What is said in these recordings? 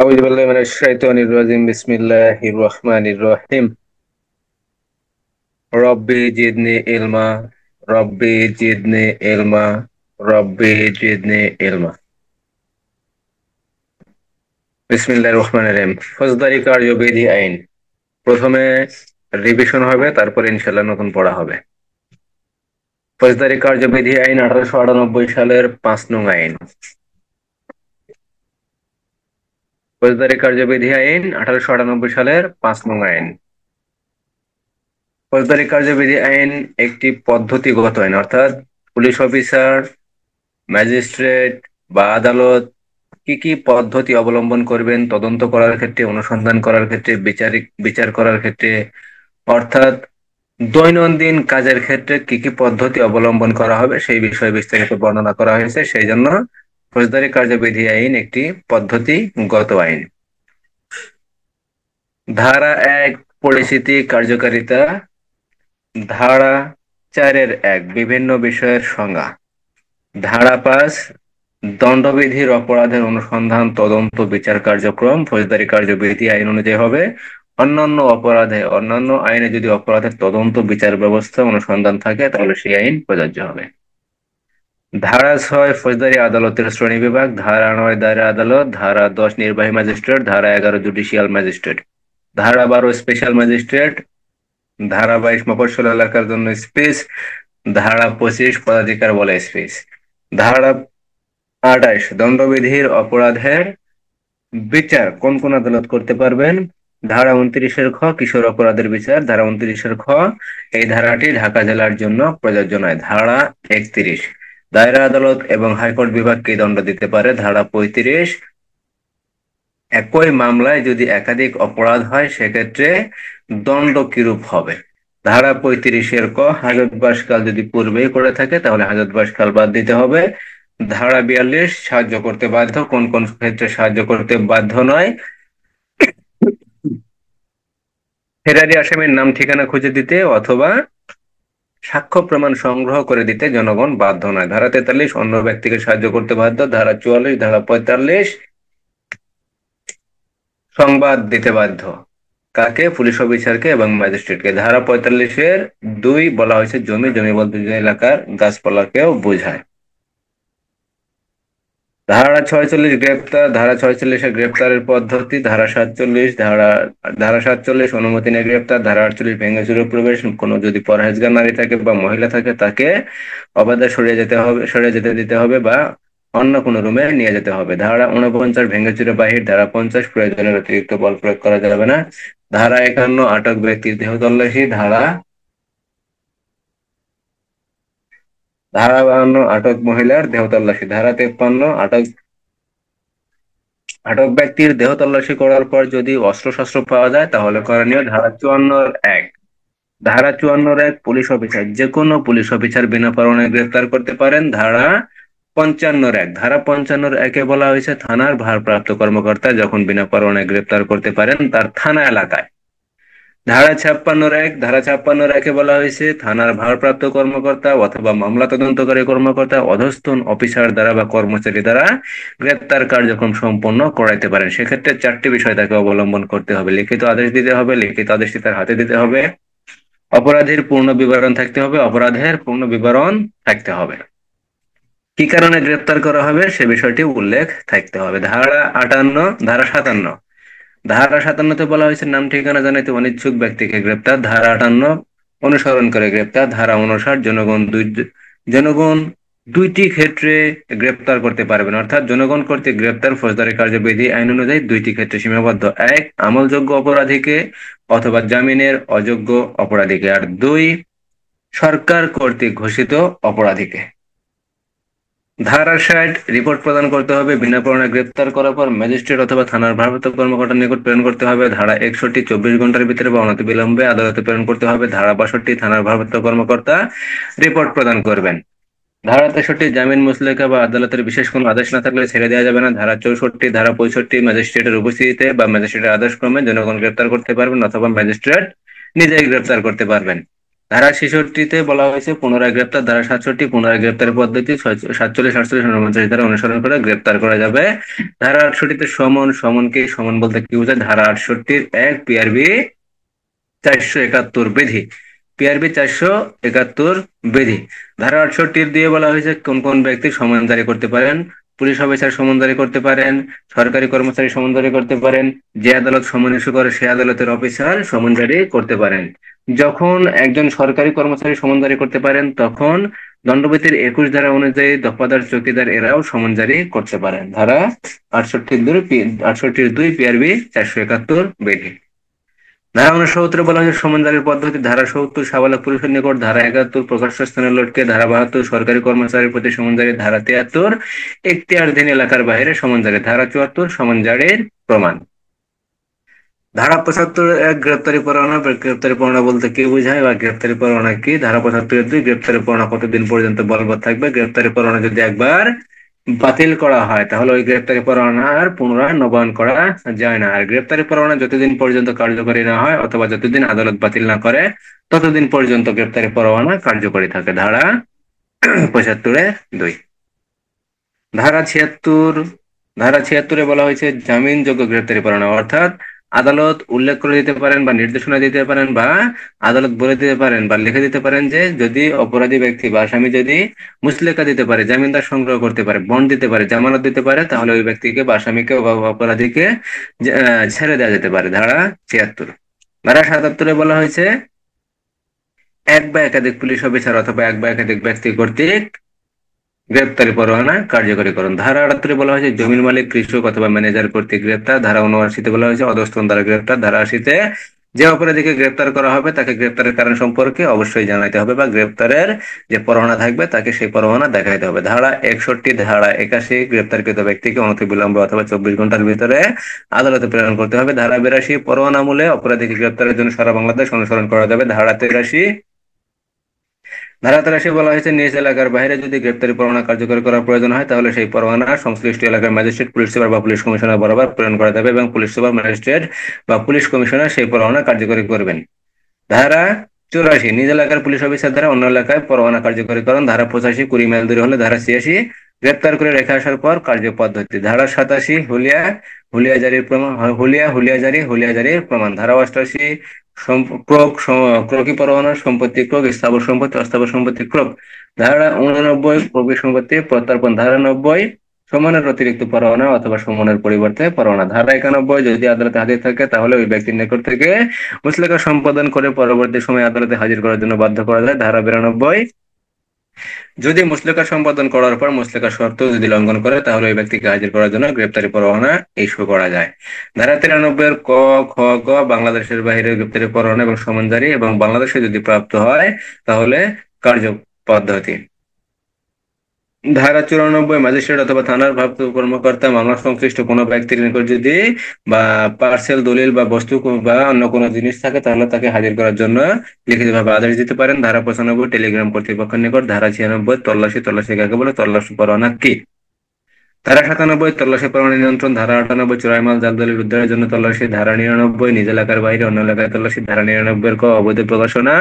أعوذ بالله من الشيطان الرجيم بسم الله الرحمن الرحيم ربي زدني علما ربي زدني علما ربي زدني علما বিসমিল্লাহির রহমানির রহিম ফৌজদারি কার্যবিধি আইন। প্রথমে রিভিশন হবে, তারপর ইনশাআল্লাহ নতুন পড়া হবে। ফৌজদারি কার্যবিধি আইন 1898 সালের 5 নং আইন। ফৌজদারি কার্যবিধি আইন 1898 সালের 5 নং আইন। ফৌজদারি কার্যবিধি আইন একটি পদ্ধতিগত আইন, অর্থাৎ পুলিশ অফিসার, ম্যাজিস্ট্রেট বা আদালত কি কি পদ্ধতি অবলম্বন করবেন তদন্ত করার ক্ষেত্রে, অনুসন্ধান করার ক্ষেত্রে, বিচার করার ক্ষেত্রে, অর্থাৎ দৈনন্দিন কাজের ক্ষেত্রে কি কি পদ্ধতি অবলম্বন করা হবে সেই বিষয়ে বিস্তারিত বর্ণনা করা হয়েছে। সেই জন্য ফৌজদারি কার্যবিধি আইন একটি পদ্ধতিগত আইন। ধারা 1 পরিস্থিতি কার্যকারিতা। ধারা 4-1 বিভিন্ন বিষয়ের সংজ্ঞা। ধারা 5 দণ্ডবিধির অপরাধের অনুসন্ধান, তদন্ত, বিচার কার্যক্রম ফৌজদারি কার্যবিধি আইন অনুযায়ী হবে। অন্যান্য আইনে যদি অপরাধের তদন্ত, বিচার ব্যবস্থা, অনুসন্ধান থাকে তাহলে সেই আইন প্রযোজ্য হবে। ধারা 6 ফৌজদারি আদালতের শ্রেণীবিভাগ। ধারা 9 দায়রা আদালত। ধারা 10 নির্বাহী ম্যাজিস্ট্রেট। ধারা 11 জুডিশিয়াল ম্যাজিস্ট্রেট। ধারা 12 স্পেশাল ম্যাজিস্ট্রেট। ধারা 22 মফস্বল এলাকার জন্য স্পেস। ধারা 25 পদাধিকার বলে স্পেস। ধারা 28 দণ্ডবিধির অপরাধের বিচার কোন কোন আদালত করতে পারবেন। ধারা 29 খ কিশোর অপরাধের বিচার। ধারা 29 খ এই ধারাটি ঢাকা জেলার জন্য প্রযোজ্য নয়। ধারা 31 দায়রা আদালত এবং হাইকোর্ট বিভাগকে দণ্ড দিতে পারে। ধারা 35 একই মামলায় যদি একাধিক অপরাধ হয় সেক্ষেত্রে দণ্ড কিরূপ হবে। ধারা 35 ক হাজতবাসকাল যদি পূর্বেই করে থাকে তাহলে হাজতবাসকাল বাদ দিতে হবে। ধারা 42 সাহায্য করতে বাধ্য, কোন কোন ক্ষেত্রে সাহায্য করতে বাধ্য নয়। ফেরারি আসামির নাম ঠিকানা খুঁজে দিতে অথবা সাক্ষ্য প্রমাণ সংগ্রহ করে দিতে জনগণ বাধ্য নয়। ধারা 43 অন্য ব্যক্তিকে সাহায্য করতে বাধ্য। ধারা 44 ধারা 45 সংবাদ দিতে বাধ্য। কাকে? পুলিশ অফিসারকে এবং ম্যাজিস্ট্রেটকে। ধারা 45-2 বলা হয়েছে জমি বলতে যে এলাকার গাছপালাকেও বোঝায়। ধারা 46 গ্রেপ্তার। ধারা 46 গ্রেপ্তারের পদ্ধতি। ধারা 47 অনুমতি নিয়ে গ্রেপ্তার। ধারা 48 ভেঙেচুরে প্রবেশ। কোনো যদি পরহেজগার নারী থাকে বা মহিলা থাকে তাকে অবাধে সরিয়ে যেতে দিতে হবে বা অন্য কোনো রুমে নিয়ে যেতে হবে। ধারা 49 ভেঙেচুরে বাহির। ধারা 50 প্রয়োজনের অতিরিক্ত বল প্রয়োগ করা যাবে না। ধারা 51 আটক ব্যক্তির দেহ তল্লাশি। ধারা 52 আটক মহিলার দেহ তল্লাশি। ধারা 53 আটক ব্যক্তির দেহ তল্লাশি করার পর যদি অস্ত্রশস্ত্র পাওয়া যায় তাহলে করণীয়। ধারা 54-1 পুলিশ অফিসার, যে কোনো পুলিশ অফিসার বিনা পরোয়ানায় গ্রেফতার করতে পারেন। ধারা 55-1 বলা হয়েছে থানার ভারপ্রাপ্ত কর্মকর্তা যখন বিনা পরোয়ানায় গ্রেফতার করতে পারেন তার থানা এলাকায়। ধারা 56-1 বলা হয়েছে থানার ভারপ্রাপ্ত কর্মকর্তা অথবা মামলা তদন্তকারী কর্মকর্তা অধস্তন অফিসার দ্বারা বা কর্মচারী দ্বারা গ্রেপ্তার কার্যক্রম সম্পন্ন করাইতে পারেন। সেক্ষেত্রে 4টি বিষয় তাকে অবলম্বন করতে হবে। লিখিত আদেশ দিতে হবে, লিখিত আদেশটি তার হাতে দিতে হবে, অপরাধীর পূর্ণ বিবরণ থাকতে হবে, কি কারণে গ্রেপ্তার করা হবে সে বিষয়টি উল্লেখ থাকতে হবে। ধারা 57-তে বলা হয়েছে নাম ঠিকানা জানাইতে অনিচ্ছুক ব্যক্তিকে গ্রেপ্তার। ধারা 58 অনুসরণ করে গ্রেপ্তার। ধারা 59 জনগণ দুইটি ক্ষেত্রে গ্রেপ্তার করতে পারবেন, অর্থাৎ জনগণ কর্তৃক গ্রেপ্তার ফৌজদারি কার্যবিধি আইন অনুযায়ী দুইটি ক্ষেত্রে সীমাবদ্ধ। 1 আমলযোগ্য অপরাধীকে অথবা জামিনের অযোগ্য অপরাধীকে, আর 2 সরকার কর্তৃক ঘোষিত অপরাধীকে। ধারা 60 রিপোর্ট প্রদান করতে হবে। বিনা পরোয়ানায় গ্রেপ্তার করার পর ম্যাজিস্ট্রেট অথবা থানার ভারপ্রাপ্ত কর্মকর্তার নিকট প্রেরণ করতে হবে। ধারা 61 24 ঘন্টার ভিতরে বা অনতিবিলম্বে আদালতে প্রেরণ করতে হবে। ধারা 62 থানার ভারপ্রাপ্ত কর্মকর্তা রিপোর্ট প্রদান করবেন। ধারা 63 জামিন মুচলেকা বা আদালতের বিশেষ কোনো আদেশ না থাকলে ছেড়ে দেওয়া যাবে না। ধারা 64 ধারা 65 ম্যাজিস্ট্রেটের উপস্থিতিতে বা ম্যাজিস্ট্রেটের আদেশ ক্রমে জনগণ গ্রেপ্তার করতে পারবেন অথবা ম্যাজিস্ট্রেট নিজেই গ্রেপ্তার করতে পারবেন। ধারা 66-তে বলা হয়েছে পুনরায় গ্রেপ্তার, ধারা 67 পুনরায় গ্রেপ্তারের পদ্ধতি 47, 48, 49 ধারা অনুসরণ করে গ্রেপ্তার করা যাবে। ধারা 68-তে সমন, সমন বলতে কি বোঝায়? ধারা 68-এর 1 পিআরবি 471 বিধি, পিআরবি 471 বিধি। ধারা 68 দিয়ে বলা হয়েছে কোন কোন ব্যক্তি সমন জারি করতে পারেন। পুলিশ অফিসার সমন জারি করতে পারেন, সরকারি কর্মচারী সমন জারি করতে পারেন, যে আদালত সমন ইস্যু করে সে আদালতের অফিসার সমন জারি করতে পারেন। যখন একজন সরকারি কর্মচারী সমন জারি করতে পারেন, তখন দণ্ডবিধির 21 ধারা অনুযায়ী দফাদার, চৌকিদার এরাও সমন জারি করতে পারেন। ধারা 68-2 পিআরবি 471 বিধি। ধারা 69 বলা হয়েছে সমন জারির পদ্ধতি। ধারা 70 সাবালক পুরুষের নিকট, ধারা 71 প্রকাশ্য স্থানে লটকে, ধারা 72 সরকারি কর্মচারীর প্রতি সমন জারি, ধারা 73 এখতিয়ারধীন এলাকার বাইরে সমন জারি, ধারা 74 সমন জারির প্রমাণ। ধারা 75 গ্রেপ্তারি পরোয়ানা। গ্রেপ্তারি পরোয়ানা বলতে কি বোঝায় বা গ্রেপ্তারি পরোয়ানা কি? ধারা 75-2 গ্রেপ্তারি পরোয়ানা কতদিন পর্যন্ত বলবৎ থাকবে? গ্রেপ্তারি পরোয়ানা যদি একবার বাতিল করা হয় তাহলে ওই গ্রেপ্তারি পরোয়ানার পুনরায় নবায়ন করা যায় না। আর গ্রেপ্তারি পরোয়ানা যতদিন পর্যন্ত কার্যকরী না হয় অথবা যতদিন আদালত বাতিল না করে ততদিন পর্যন্ত গ্রেপ্তারি পরোয়ানা কার্যকরী থাকে। ধারা 75-2। ধারা 76 বলা হয়েছে জামিনযোগ্য গ্রেপ্তারি পরোয়ানা, অর্থাৎ আদালত উল্লেখ করে দিতে পারেন বা নির্দেশনা দিতে পারেন বা আদালত বলে দিতে পারেন বা লিখে দিতে পারেন যে যদি অপরাধী ব্যক্তি বা আসামি যদি মুচলেকা দিতে পারে, জামিনদার সংগ্রহ করতে পারে, বন্ড দিতে পারে, জামানত দিতে পারে, তাহলে ওই ব্যক্তিকে বা আসামিকে বা অপরাধীকে ছেড়ে দেওয়া যেতে পারে। ধারা 76। ধারা 77 বলা হয়েছে এক বা একাধিক পুলিশ অফিসার অথবা এক বা একাধিক ব্যক্তি কর্তৃক গ্রেপ্তারি পরোয়ানা কার্যকরীকরণ। ধারা 78 বলা হয়েছে জমির মালিক, কৃষক অথবা ম্যানেজার কর্তৃক গ্রেপ্তার। ধারা 79 বলা হয়েছে অধস্তন দ্বারা গ্রেপ্তার। ধারা 80-তে যে অপরাধীকে গ্রেপ্তার করা হবে তাকে গ্রেপ্তারের কারণ সম্পর্কে অবশ্যই জানাইতে হবে বা গ্রেপ্তারের যে পরোয়ানা থাকবে তাকে সেই পরোয়ানা দেখাইতে হবে। ধারা 61, ধারা 81 গ্রেপ্তারকৃত ব্যক্তিকে অনতিবিলম্বে অথবা 24 ঘন্টার ভিতরে আদালতে প্রেরণ করতে হবে। ধারা 82 পরোয়ানা মূলে অপরাধীকে গ্রেপ্তারের জন্য সারা বাংলাদেশ অনুসরণ করা যাবে। ধারা 83 বলা হয়েছে নিজ এলাকার বাইরে যদি গ্রেপ্তারি পরোয়ানা কার্যকর করার প্রয়োজন হয় তাহলে সেই পরোয়ানা সংশ্লিষ্ট এলাকার ম্যাজিস্ট্রেট, পুলিশ সুপার বা পুলিশ কমিশনার বরাবর প্রেরণ করা যাবে এবং পুলিশ সুপার, ম্যাজিস্ট্রেট বা পুলিশ কমিশনার সেই পরোয়ানা কার্যকরী করবেন। ধারা 84 নিজ এলাকার পুলিশ অফিসার দ্বারা অন্য এলাকায় পরোয়ানা কার্যকরীকরণ। ধারা 85 20 মাইল দূরে হলে। ধারা 86 গ্রেপ্তার করে রেখে আসার পর কার্য পদ্ধতি। ধারা 87 হুলিয়া জারির প্রমাণ, হুলিয়া জারির প্রমাণ। ধারা 88 ক্রোকি পরোয়ানা, সম্পত্তি ক্রোক, স্থাবর সম্পত্তি, অস্থাবর সম্পত্তি ক্রোক। ধারা 89 ক্রোকি সম্পত্তি প্রত্যর্পণ। ধারা 90 সমনের অতিরিক্ত পরোয়ানা অথবা সমনের পরিবর্তে পরোয়ানা। ধারা 91 যদি আদালতে হাজির থাকে তাহলে ওই ব্যক্তির নিকট থেকে মুচলেকা সম্পাদন করে পরবর্তী সময় আদালতে হাজির করার জন্য বাধ্য করা যায়। ধারা 92 যদি মুচলেকা সম্পাদন করার পর মুচলেকার শর্ত যদি লঙ্ঘন করে তাহলে ওই ব্যক্তিকে হাজির করার জন্য গ্রেপ্তারি পরোয়ানা ইস্যু করা যায়। ধারা 93 ক, খ, গ বাংলাদেশের বাইরে গ্রেপ্তারি পরোয়ানা এবং সমন জারি এবং বাংলাদেশে যদি প্রাপ্ত হয় তাহলে কার্য পদ্ধতি। ধারা 94 ম্যাজিস্ট্রেট অথবা থানার ভারপ্রাপ্ত কর্মকর্তা মামলা সংশ্লিষ্ট কোনো ব্যক্তির নিকট যদি বা পার্সেল, দলিল বা বস্তু বা অন্য কোনো জিনিস থাকে তাহলে তাকে হাজির করার জন্য লিখিতভাবে আদেশ দিতে পারেন। ধারা 95 টেলিগ্রাম কর্তৃপক্ষের নিকট। ধারা 96 তল্লাশি কাকে বলে? তল্লাশি পরোয়ানা কি? ধারা 97 তল্লাশি পরোয়ানা নিয়ন্ত্রণ। ধারা 98 চোরাই মাল, জাল দলিল উদ্ধারের জন্য তল্লাশি। ধারা 99 নিজ এলাকার বাইরে অন্য এলাকায় তল্লাশি। ধারা 99 ক অবৈধ প্রকাশনা,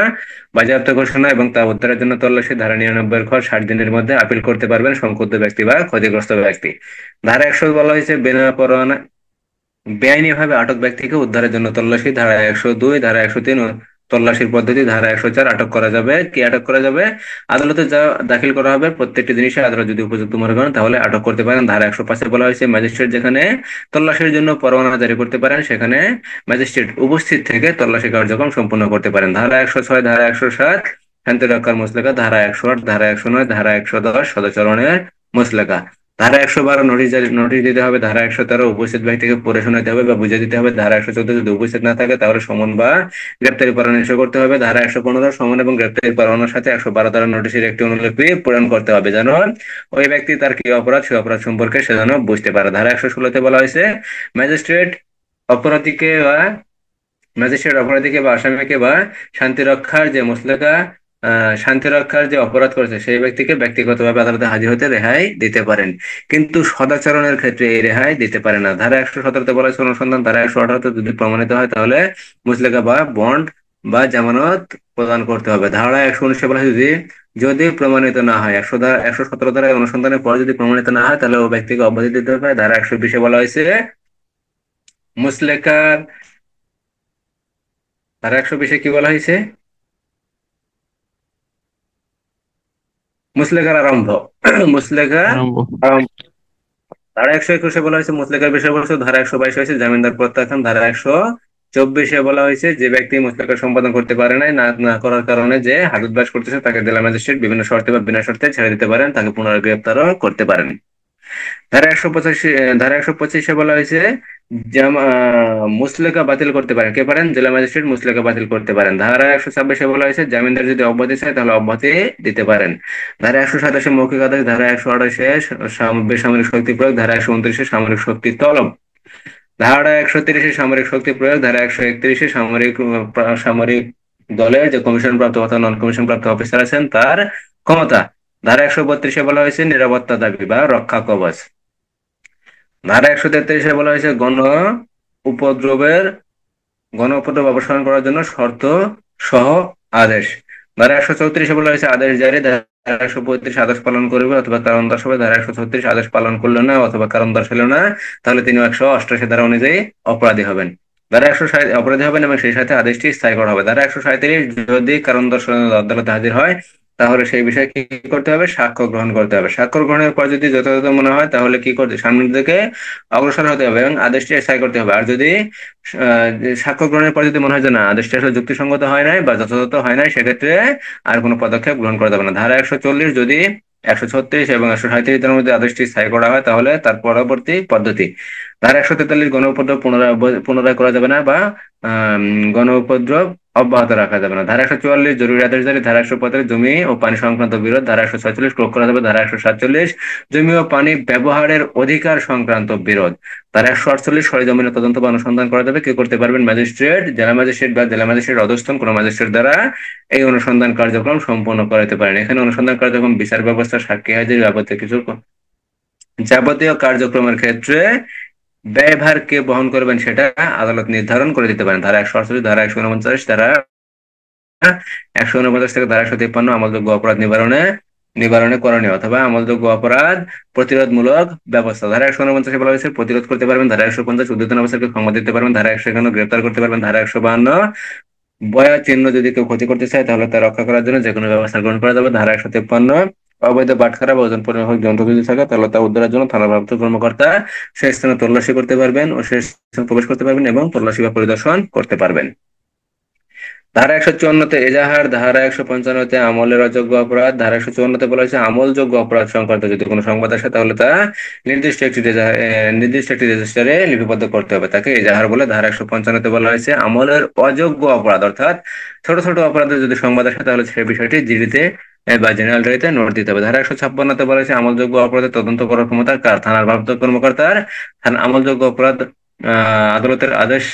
বাজেয়াপ্ত ঘোষণা এবং তা উদ্ধারের জন্য তল্লাশি। ধারা 99 খ 60 দিনের মধ্যে আপিল করতে পারবেন সংক্ষুব্ধ ব্যক্তি বা ক্ষতিগ্রস্ত ব্যক্তি। ধারা 100 বলা হয়েছে বিনা পরোয়ানা বেআইনিভাবে আটক ব্যক্তিকে উদ্ধারের জন্য তল্লাশি। ধারা 102 ধারা 103 তল্লাশির পদ্ধতি। ধারা 104 আটক করা যাবে কি? আটক করা যাবে আদালতে যা দাখিল করা হবে প্রত্যেকটি জিনিসে আদালত যদি উপযুক্ত মনে করেন তাহলে আটক করতে পারেন। ধারা 105 বলা হয়েছে ম্যাজিস্ট্রেট যেখানে তল্লাশির জন্য পরোয়ানা জারি করতে পারেন সেখানে ম্যাজিস্ট্রেট উপস্থিত থেকে তল্লাশি কার্যক্রম সম্পূর্ণ করতে পারেন। ধারা 106 ধারা 107 শান্তি রক্ষার মুচলেকা। ধারা 108 ধারা 109 ধারা 110 সদাচরণের মুচলেকা। ধারা 112 নোটিশ দিতে হবে। ধারা 113 উপস্থিত ব্যক্তিকে পড়ে শোনাতে হবে বা বুঝিয়ে দিতে হবে। ধারা 114 যদি উপস্থিত না থাকে তাহলে সমন বা গ্রেপ্তারি পরোয়ানা ইস্যু করতে হবে। ধারা 115 সমন এবং গ্রেপ্তারি পরোয়ানার সাথে 112 ধারা নোটিশের একটি অনুলিপি পূরণ করতে হবে যেন ওই ব্যক্তি তার কি অপরাধ সে অপরাধ সম্পর্কে সে যেন বুঝতে পারে। ধারা 116 বলা হয়েছে ম্যাজিস্ট্রেট অপরাধীকে বা আসামিকে বা শান্তি রক্ষার যে মুচলেকা শান্তি রক্ষার যে অপরাধ করেছে সেই ব্যক্তিকে ব্যক্তিগতভাবে আদালতে হাজির হতে রেহাই দিতে পারেন, কিন্তু সদাচরণের ক্ষেত্রে এই রেহাই দিতে পারে না। ধারা 117 বলা হয়েছে অনুসন্ধান। ধারা 118 যদি প্রমাণিত হয় তাহলে মুচলেকা বা বন্ড বা জামানত প্রদান করতে হবে। ধারা 119 বলা হয়েছে যদি যদি প্রমাণিত না হয়, 117 ধারায় অনুসন্ধানের পর যদি প্রমাণিত না হয় তাহলে ও ব্যক্তিকে অব্যাহতি দিতে হবে। ধারা 120 বলা হয়েছে মুচলেকার, ধারা 120 কি বলা হয়েছে? মুচলেকার আরম্ভ। মুচলেকার আরম্ভ। আরম্ভ। ধারা 121 বলা হয়েছে মুচলেকার বিষয়বস্তু। ধারা 122 হয়েছে জামিনদার প্রত্যাখ্যান। ধারা 124 বলা হয়েছে যে ব্যক্তি মুচলেকা সম্পাদন করতে পারে নাই, না না করার কারণে যে হাজতবাস করতেছে তাকে জেলা ম্যাজিস্ট্রেট বিভিন্ন শর্তে বা বিনা শর্তে ছেড়ে দিতে পারেন, তাকে পুনরায় গ্রেপ্তারও করতে পারেন। ধারা 125 বলা হয়েছে মুচলেকা বাতিল করতে পারেন, কে পারেন? জেলা ম্যাজিস্ট্রেট মুচলেকা বাতিল করতে পারেন। ধারা 126 বলা হয়েছে জামিনদার যদি অব্যাহতি চায় তাহলে অব্যাহতি দিতে পারেন। ধারা 127 মৌখিক আদেশ। ধারা 128 বেসামরিক শক্তি প্রয়োগ। ধারা 129 সামরিক শক্তি তলব। ধারা 130 সামরিক শক্তি প্রয়োগ। ধারা 131 সামরিক দলের যে কমিশন প্রাপ্ত অথবা নন কমিশন প্রাপ্ত অফিসার আছেন তার ক্ষমতা। ধারা 132 বলা হয়েছে নিরাপত্তা দাবি বা রক্ষা কবচ। ধারা 133 বলা হয়েছে উপদ্রবের উপদ্রব অপসারণ করার জন্য শর্ত সহ আদেশ। ধারা 134 বলা হয়েছে আদেশ জারি। ধারা 135 আদেশ পালন করবে অথবা কারণ দর্শাবে। ধারা 136 আদেশ পালন করলো না অথবা কারণ দর্শালো না তাহলে তিনি 188 ধারা অনুযায়ী অপরাধী হবেন। ধারা 160 অপরাধী হবেন এবং সেই সাথে আদেশটি স্থায়ী করা হবে। ধারা 137 যদি কারণ দর্শানো আদালতে হাজির হয় তাহলে সেই বিষয়ে কি করতে হবে? সাক্ষ্য গ্রহণ করতে হবে। সাক্ষ্য গ্রহণের পর যদি যথাযথ মনে হয় তাহলে কি করতে সামনের দিকে অগ্রসর হতে হবে এবং আদেশটি স্থায়ী করতে হবে। আর যদি সাক্ষ্য গ্রহণের পর যদি মনে হয় যে না আদেশটি আসলে যুক্তিসঙ্গত হয় নাই বা যথাযথ হয় নাই সেক্ষেত্রে আর কোনো পদক্ষেপ গ্রহণ করা যাবে না। ধারা 140 যদি 136 এবং 137 ধারার মধ্যে আদেশটি স্থায়ী করা হয় তাহলে তার পরবর্তী পদ্ধতি। ধারা 143 গণ উপদ্রব পুনরায় করা যাবে না বা আহ গণ উপদ্রব অব্যাহত রাখা যাবে না। ধারা 144 জরুরি আদেশ জারি। ধারা 145 জমি ও পানি সংক্রান্ত বিরোধ। ধারা 146 প্রয়োগ করা যাবে। ধারা 147 জমি ও পানি ব্যবহারের অধিকার সংক্রান্ত বিরোধ। ধারা 148 সরেজমিনে তদন্ত বা অনুসন্ধান করা যাবে। কে করতে পারবেন? ম্যাজিস্ট্রেট, জেলা ম্যাজিস্ট্রেট বা জেলা ম্যাজিস্ট্রেট অধস্তন কোনো ম্যাজিস্ট্রেট দ্বারা এই অনুসন্ধান কার্যক্রম সম্পন্ন করাতে পারেন। এখানে অনুসন্ধান কার্যক্রম বিচার ব্যবস্থা, সাক্ষী হাজির, যাবতীয় কার্যক্রমের ক্ষেত্রে ব্যয়ভার কে বহন করবেন সেটা আদালত নির্ধারণ করে দিতে পারেন। ধারা 148, ধারা 149, ধারা 149 থেকে ধারা 153 আমলযোগ্য অপরাধ নিবারণে নিবারণে করণীয় অথবা আমলযোগ্য অপরাধ প্রতিরোধমূলক ব্যবস্থা। ধারা 149 বলা হয়েছে প্রতিরোধ করতে পারবেন। ধারা 150 উদ্বোধন অবস্থাকে ক্ষমা দিতে পারবেন। ধারা 151 গ্রেপ্তার করতে পারবেন। ধারা 152 বয়া চিহ্ন যদি কেউ ক্ষতি করতে চায় তাহলে তা রক্ষা করার জন্য যে কোনো ব্যবস্থা গ্রহণ করা যাবে। ধারা 153 অবৈধ বাটখারা বা ওজন পরিমাপক যন্ত্র যদি থাকে তাহলে তা উদ্ধারের জন্য থানাভারপ্রাপ্ত কর্মকর্তা সেই স্থানে তল্লাশি করতে পারবেন ও সেই স্থানে প্রবেশ করতে পারবেন এবং তল্লাশি বা পরিদর্শন করতে পারবেন। ধারা 154 এজাহার। ধারা 155 আমলের অযোগ্য অপরাধ। ধারা 154 বলা হয়েছে আমলযোগ্য অপরাধ সংক্রান্ত যদি কোনো সংবাদ আসে তাহলে তা নির্দিষ্ট একটি রেজিস্টারে লিপিবদ্ধ করতে হবে, তাকে এজাহার বলে। ধারা 155 বলা হয়েছে আমলের অযোগ্য অপরাধ অর্থাৎ ছোট ছোট অপরাধের যদি সংবাদ আসে তাহলে সেই বিষয়টি জিডিতে বা জেনারেল ডায়েরিতে নোট দিতে হবে। ধারা 156 বলা হয়েছে আমলযোগ্য অপরাধের তদন্ত করার ক্ষমতা কার? থানার ভারপ্রাপ্ত কর্মকর্তার। আমলযোগ্য অপরাধ আদালতের আদেশ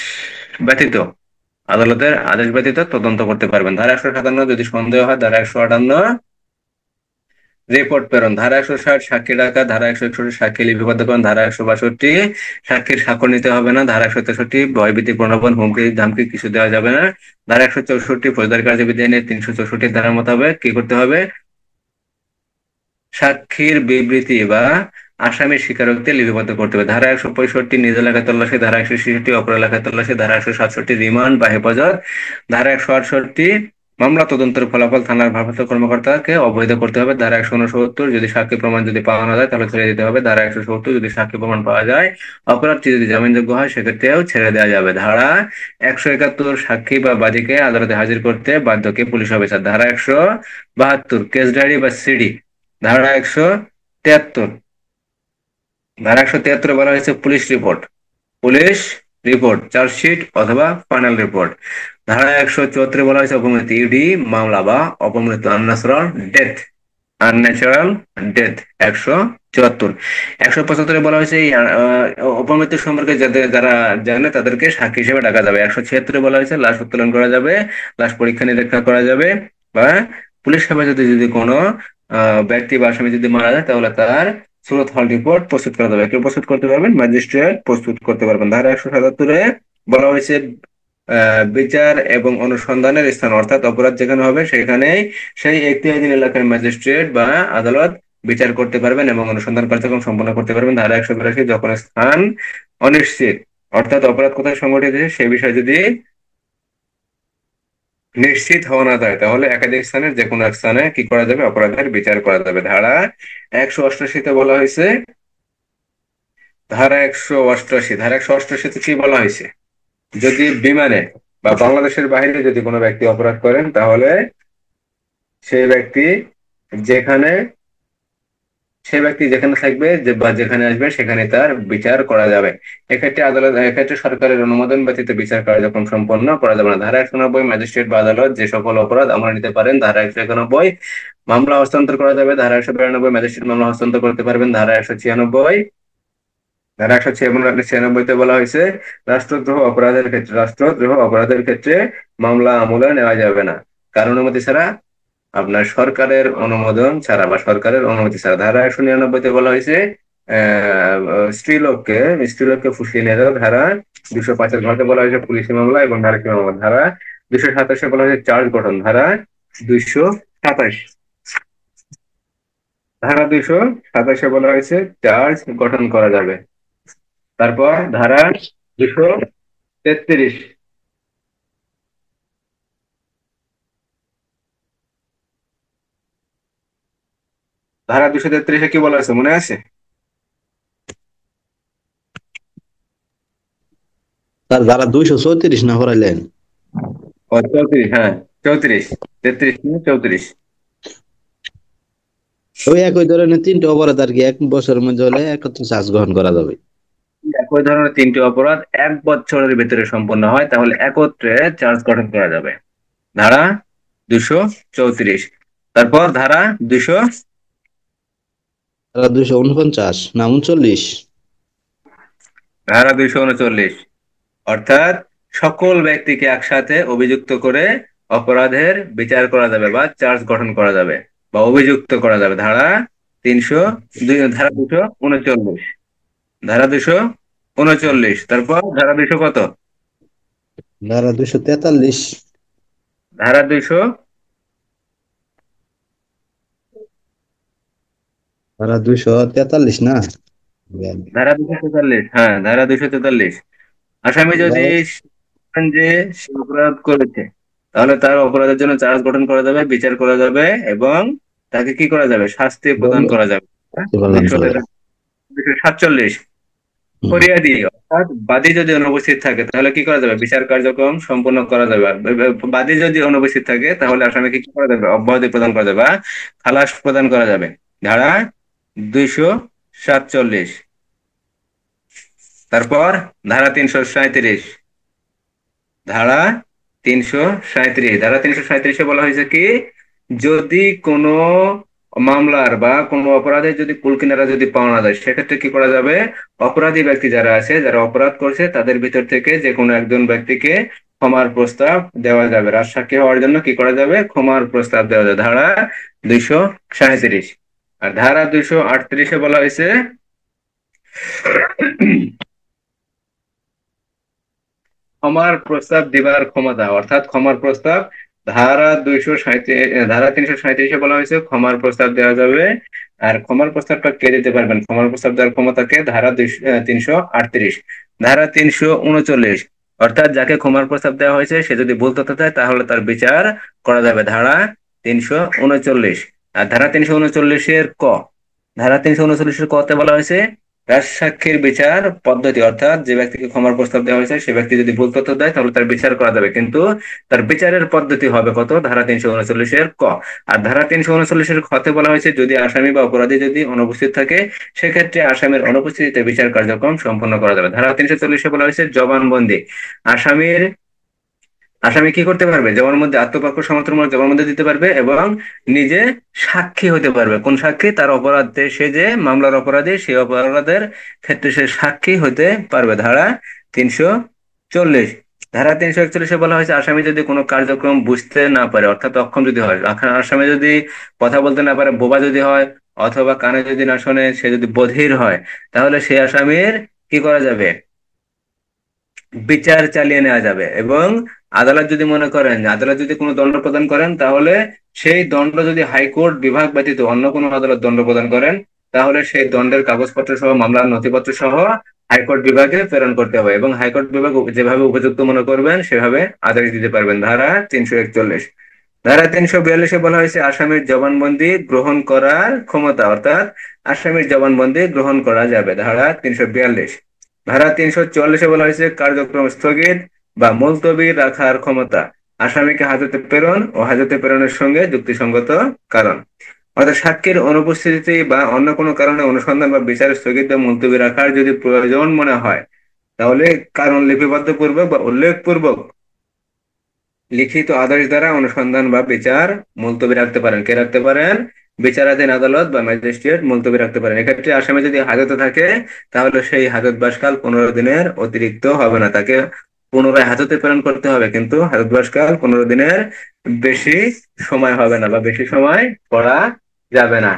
ব্যতীত তদন্ত করতে পারবেন। ধারা 157 যদি সন্দেহ হয়। ধারা 158 রিপোর্ট প্রেরণ। ধারা 160 সাক্ষী ডাকা। ধারা 161 সাক্ষী লিপিবদ্ধ করুন। ধারা 162 সাক্ষীর স্বাক্ষর নিতে হবে না। ধারা 163 ভয়ভীতি প্রলোভন হুমকি ধামকি কিছু দেওয়া যাবে না। ধারা 164 ফৌজদারি কার্যবিধি আইনের 364 ধারার মোতাবেক কি করতে হবে? সাক্ষীর বিবৃতি বা আসামির স্বীকারোক্তি লিপিবদ্ধ করতে হবে। ধারা 165 নিজ এলাকায় তল্লাশি। ধারা 166 অপর এলাকায় তল্লাশি। ধারা 167 রিমান্ড বা হেফাজত। ধারা 168 মামলা তদন্তের ফলাফল থানার ভারপ্রাপ্ত কর্মকর্তাকে অবহিত করতে হবে। ধারা 169 যদি সাক্ষী প্রমাণ যদি পাওয়া না যায় তাহলে ছেড়ে দিতে হবে। ধারা 170 যদি সাক্ষী প্রমাণ পাওয়া যায় অপরাধটি যদি জামিনযোগ্য হয় সেক্ষেত্রেও ছেড়ে দেওয়া যাবে। ধারা 171 সাক্ষী বা বাদীকে আদালতে হাজির করতে বাধ্যকে পুলিশ অফিসার। ধারা 172 কেস ডায়েরি বা সিডি। ধারা 173 বলা হয়েছে পুলিশ রিপোর্ট চার্জশিট অথবা ফাইনাল রিপোর্ট। ধারা 174 বলা হয়েছে অপমৃত্যু ইডি মামলা বা অপমৃত্যু আনন্যাচারাল ডেথ। 174 175 বলা হয়েছে এই অপমৃত্যু সম্পর্কে যারা জানে তাদেরকে সাক্ষী হিসেবে ডাকা যাবে। 176 বলা হয়েছে লাশ উত্তোলন করা যাবে, লাশ পরীক্ষা নিরীক্ষা করা যাবে বা পুলিশ হেফাজতে যদি কোনো ব্যক্তি বা আসামি যদি মারা যায় তাহলে তার সুরত হল রিপোর্ট প্রস্তুত করা যাবে। কেউ প্রস্তুত করতে পারবেন? ম্যাজিস্ট্রেট প্রস্তুত করতে পারবেন। ধারা 177 বলা হয়েছে বিচার এবং অনুসন্ধানের স্থান, অর্থাৎ অপরাধ যেখানে হবে সেখানেই সেই এখতিয়ারীন এলাকার ম্যাজিস্ট্রেট বা আদালত বিচার করতে পারবেন এবং অনুসন্ধান কার্যক্রম সম্পন্ন করতে পারবেন। ধারা 182, যখন স্থান অনিশ্চিত, অর্থাৎ অপরাধ কোথায় সংঘটিত হয়েছে সে বিষয়ে যদি নিশ্চিত হওয়া না যায়, তাহলে একাধিক স্থানের যে কোনো এক স্থানে কি করা যাবে, অপরাধের বিচার করা যাবে। ধারা 188-তে বলা হয়েছে, ধারা 188 কি বলা হয়েছে, যদি বিমানে বা বাংলাদেশের বাইরে যদি কোনো ব্যক্তি অপরাধ করেন, তাহলে সেই ব্যক্তি যেখানে সেই ব্যক্তি যেখানে থাকবে বা যেখানে আসবে সেখানে তার বিচার করা যাবে। এক্ষেত্রে সরকারের অনুমোদন ব্যতীত বিচার কার্যক্রম সম্পন্ন করা যাবে না। ধারা 190, ম্যাজিস্ট্রেট বা আদালত যে সকল অপরাধ আমলে নিতে পারেন। ধারা 191, মামলা হস্তান্তর করা যাবে। ধারা 192, ম্যাজিস্ট্রেট মামলা হস্তান্তর করতে পারবেন। ধারা 196তে বলা হয়েছে, রাষ্ট্রদ্রোহ অপরাধের ক্ষেত্রে মামলা আমলে নেওয়া যাবে না কারণ অনুমতি ছাড়া, আপনার সরকারের অনুমোদন ছাড়া বা সরকারের অনুমতি ছাড়া। ধারা 199-তে বলা হয়েছে, স্ত্রীলোককে স্ত্রীলোককে ফুসলিয়ে নিয়ে যাওয়া। ধারা 205-এর বলা হয়েছে পুলিশি মামলা এবং নারকীয় মামলা। ধারা 227-এ বলা হয়েছে চার্জ গঠন। দুইশো ধারা 227-এ বলা হয়েছে চার্জ গঠন করা যাবে। তারপর দুশো তেত্রিশ ধারা 233-এ কি বলা আছে মনে আছে? তার ধারা 234 না করাইলেন? ও 34, হ্যাঁ 34, 33 না 34। ওই একই ধরনের 3টে অপরাধ আর কি 1 বছরের মধ্যে হলে একত্রে চার্জ গ্রহণ করা যাবে। একই ধরনের 3টি অপরাধ 1 বছরের ভিতরে সম্পন্ন হয়, তাহলে একত্রে চার্জ গঠন করা যাবে। ধারা 234। তারপর ধারা 249 না 39? ধারা 239, অর্থাৎ সকল ব্যক্তিকে একসাথে অভিযুক্ত করে অপরাধের বিচার করা যাবে বা চার্জ গঠন করা যাবে বা অভিযুক্ত করা যাবে। ধারা 239, তারপর ধারা 200 কত? ধারা 243। ধারা 200 ধারা 243 না? ধারা 243, হ্যাঁ ধারা 243। আসামি যদি ধারা বলেন যে সে অপরাধ করেছে, তাহলে তার অপরাধের জন্য চার্জ গঠন করা যাবে, বিচার করা যাবে এবং তাকে কি করা যাবে, শাস্তি প্রদান করা যাবে। প্রদান দুইশো করা যাবে। 247, হুম। ফরিয়াদি অর্থাৎ বাদী যদি অনুপস্থিত থাকে তাহলে কি করা যাবে, বিচার কার্যক্রম সম্পন্ন করা যাবে। আর বাদী যদি অনুপস্থিত থাকে তাহলে আসামিকে কি করা যাবে, অব্যাহতি প্রদান করা যাবে বা খালাস প্রদান করা যাবে। ধারা 247। তারপর ধারা 337, ধারা 337 বলা হয়েছে কি, যদি কোনো মামলার বা কোনো অপরাধের যদি কুল কিনারা যদি পাওয়া না যায়, সেক্ষেত্রে কি করা যাবে, অপরাধী ব্যক্তি যারা আছে, যারা অপরাধ করছে তাদের ভিতর থেকে যে কোনো একজন ব্যক্তিকে ক্ষমার প্রস্তাব দেওয়া যাবে। রাজসাক্ষী হওয়ার জন্য কি করা যাবে, ক্ষমার প্রস্তাব দেওয়া যাবে। ধারা 237। আর ধারা 238-এ বলা হয়েছে, ক্ষমার প্রস্তাব দিবার ক্ষমতা, অর্থাৎ ক্ষমার প্রস্তাব। ধারা 337-এ বলা হয়েছে ক্ষমার প্রস্তাব দেওয়া যাবে। আর ক্ষমার প্রস্তাবটা কে দিতে পারবেন, ক্ষমার প্রস্তাব দেওয়ার ক্ষমতাকে ধারা 338। ধারা 339, অর্থাৎ যাকে ক্ষমার প্রস্তাব দেওয়া হয়েছে সে যদি ভুল তথ্য দেয় তাহলে তার বিচার করা যাবে। ধারা 339। আর ধারা 339-এর কতে বলা হয়েছে, রাজসাক্ষীর বিচার পদ্ধতি, অর্থাৎ যে ব্যক্তিকে ক্ষমার প্রস্তাব দেওয়া হয়েছে সে ব্যক্তি যদি ভুল তথ্য দেয় তাহলে তার বিচার করা যাবে, কিন্তু তার বিচারের পদ্ধতি হবে কত, ধারা 339-এর ক। আর ধারা 339-এর খতে বলা হয়েছে, যদি আসামি বা অপরাধী যদি অনুপস্থিত থাকে সেক্ষেত্রে আসামির অনুপস্থিতিতে বিচার কার্যক্রম সম্পন্ন করা যাবে। ধারা 340-এ বলা হয়েছে জবানবন্দি। আসামির আসামি কি করতে পারবে, জবানবন্দি আত্মপক্ষ সমর্থনমূলক জবানবন্দি দিতে পারবে এবং নিজে সাক্ষী হতে পারবে। কোন সাক্ষী, তার অপরাধে, সে যে মামলার অপরাধী সেই অপরাধের ক্ষেত্রে সে সাক্ষী হতে পারবে। ধারা 340। ধারা 341-এ বলা হয়েছে, আসামি যদি কোনো কার্যক্রম বুঝতে না পারে, অর্থাৎ অক্ষম যদি হয়, আসামি যদি কথা বলতে না পারে, বোবা যদি হয়, অথবা কানে যদি না শোনে, সে যদি বধির হয়, তাহলে সে আসামির কি করা যাবে, বিচার চালিয়ে নেওয়া যাবে। এবং আদালত যদি মনে করেন, আদালত যদি কোনো দণ্ড প্রদান করেন, তাহলে সেই দণ্ড যদি হাইকোর্ট বিভাগ ব্যতীত অন্য কোনো আদালত দণ্ড প্রদান করেন, তাহলে সেই দণ্ডের কাগজপত্র সহ, মামলার নথিপত্র সহ হাইকোর্ট বিভাগে প্রেরণ করতে হবে, এবং হাইকোর্ট বিভাগ যেভাবে উপযুক্ত মনে করবেন সেভাবে আদেশ দিতে পারবেন। ধারা 341। ধারা 342-এ বলা হয়েছে আসামির জবানবন্দি গ্রহণ করার ক্ষমতা, অর্থাৎ আসামির জবানবন্দি গ্রহণ করা যাবে। ধারা 342। ধারা 344-এ বলা হয়েছে কার্যক্রম স্থগিত বা মুলতবি রাখার ক্ষমতা, আসামিকে হাজতে প্রেরণ ও হাজতে প্রেরণের সঙ্গে যুক্তিসঙ্গত কারণ। অর্থাৎ সাক্ষীর অনুপস্থিতি বা অন্য কোনো কারণে অনুসন্ধান বা বিচার স্থগিত বা মুলতবি রাখার যদি প্রয়োজন মনে হয়, তাহলে কারণ লিপিবদ্ধ পূর্বক বা উল্লেখপূর্বক লিখিত আদেশ দ্বারা অনুসন্ধান বা বিচার মুলতবি রাখতে পারেন। কে রাখতে পারেন? বিচারাধীন আদালত বা ম্যাজিস্ট্রেট মুলতবি রাখতে পারেন। এক্ষেত্রে আসামি যদি হাজতে থাকে, তাহলে সেই হাজতবাসকাল 15 দিনের অতিরিক্ত হবে না, তাকে পুনরায় হাজতে প্রেরণ করতে হবে, কিন্তু হাজতবাসকাল 15 দিনের বেশি সময় হবে না বা বেশি সময় করা যাবে না।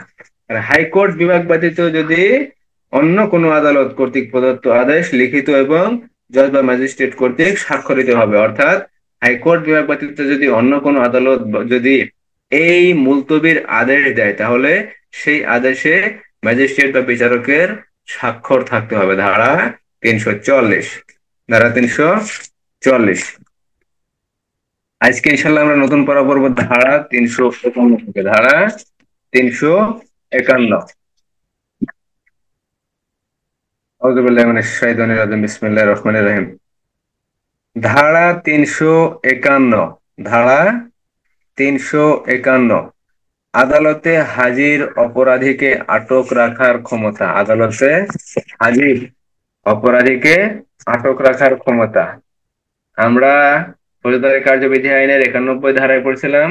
আর হাইকোর্ট বিভাগ ব্যতীত যদি অন্য কোনো আদালত কর্তৃক প্রদত্ত আদেশ লিখিত এবং জজ বা ম্যাজিস্ট্রেট কর্তৃক স্বাক্ষরিত হবে। অর্থাৎ হাইকোর্ট বিভাগ ব্যতীত যদি অন্য কোনো আদালত যদি এই মুলতবির আদেশ দেয়, তাহলে সেই আদেশে ম্যাজিস্ট্রেট বা বিচারকের স্বাক্ষর থাকতে হবে। ধারা 344। ধারা 344। আজকে ইনশাল্লাহ আমরা নতুন পড়া পড়ব ধারা 351 থেকে। ধারা 351। আউযু বিল্লাহি মিনাশ শাইতানির রাজিম। বিসমিল্লাহির রহমানির রহিম। ধারা 351। ধারা 351। আদালতে হাজির অপরাধীকে আটক রাখার ক্ষমতা। আদালতে হাজির অপরাধীকে আটক রাখার ক্ষমতা। আমরা ফৌজদারি কার্যবিধি আইনের 91 ধারায় পড়ছিলাম,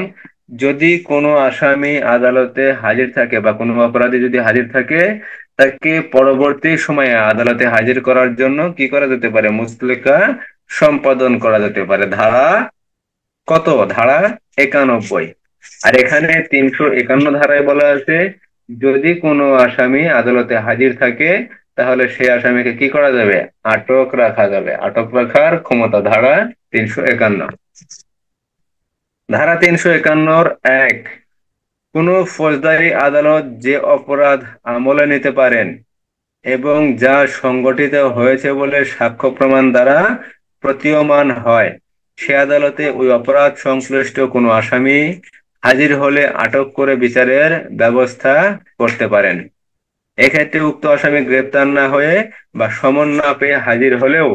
যদি কোনো আসামি আদালতে হাজির থাকে বা কোনো অপরাধী যদি হাজির থাকে, তাকে পরবর্তী সময়ে আদালতে হাজির করার জন্য কি করা যেতে পারে? মুসলেকা সম্পাদন করা যেতে পারে। ধারা কত? ধারা 91। আর এখানে 351 ধারায় বলা আছে, যদি কোনো আসামি আদালতে হাজির থাকে, তাহলে সেই আসামিকে কি করা যাবে? আটক রাখা যাবে। আটক রাখার ক্ষমতা। ধারা 351। ধারা 351-1। কোনো ফৌজদারি আদালত যে অপরাধ আমলে নিতে পারেন এবং যা সংগঠিত হয়েছে বলে সাক্ষ্য প্রমাণ দ্বারা প্রতীয়মান হয়, সে আদালতে ওই অপরাধ সংশ্লিষ্ট কোনো আসামি হাজির হলে আটক করে বিচারের ব্যবস্থা করতে পারেন। এক্ষেত্রে উক্ত আসামি গ্রেপ্তার না হয়ে বা সমন না পেয়ে হাজির হলেও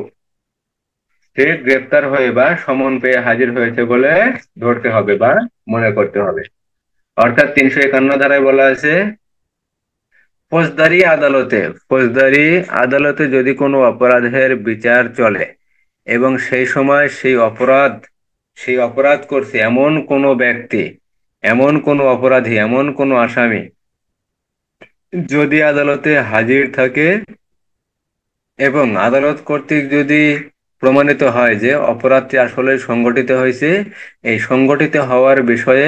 সে গ্রেপ্তার হয়ে বা সমন পেয়ে হাজির হয়েছে বলে ধরতে হবে বা মনে করতে হবে। অর্থাৎ 351 ধারায় বলা আছে, ফৌজদারি আদালতে যদি কোনো অপরাধের বিচার চলে এবং সেই সময় সেই অপরাধ করছে এমন কোনো ব্যক্তি, এমন কোনো অপরাধী, এমন কোনো আসামি যদি আদালতে হাজির থাকে এবং আদালত কর্তৃক যদি প্রমাণিত হয় যে অপরাধটি আসলে সংগঠিত হয়েছে, এই সংগঠিত হওয়ার বিষয়ে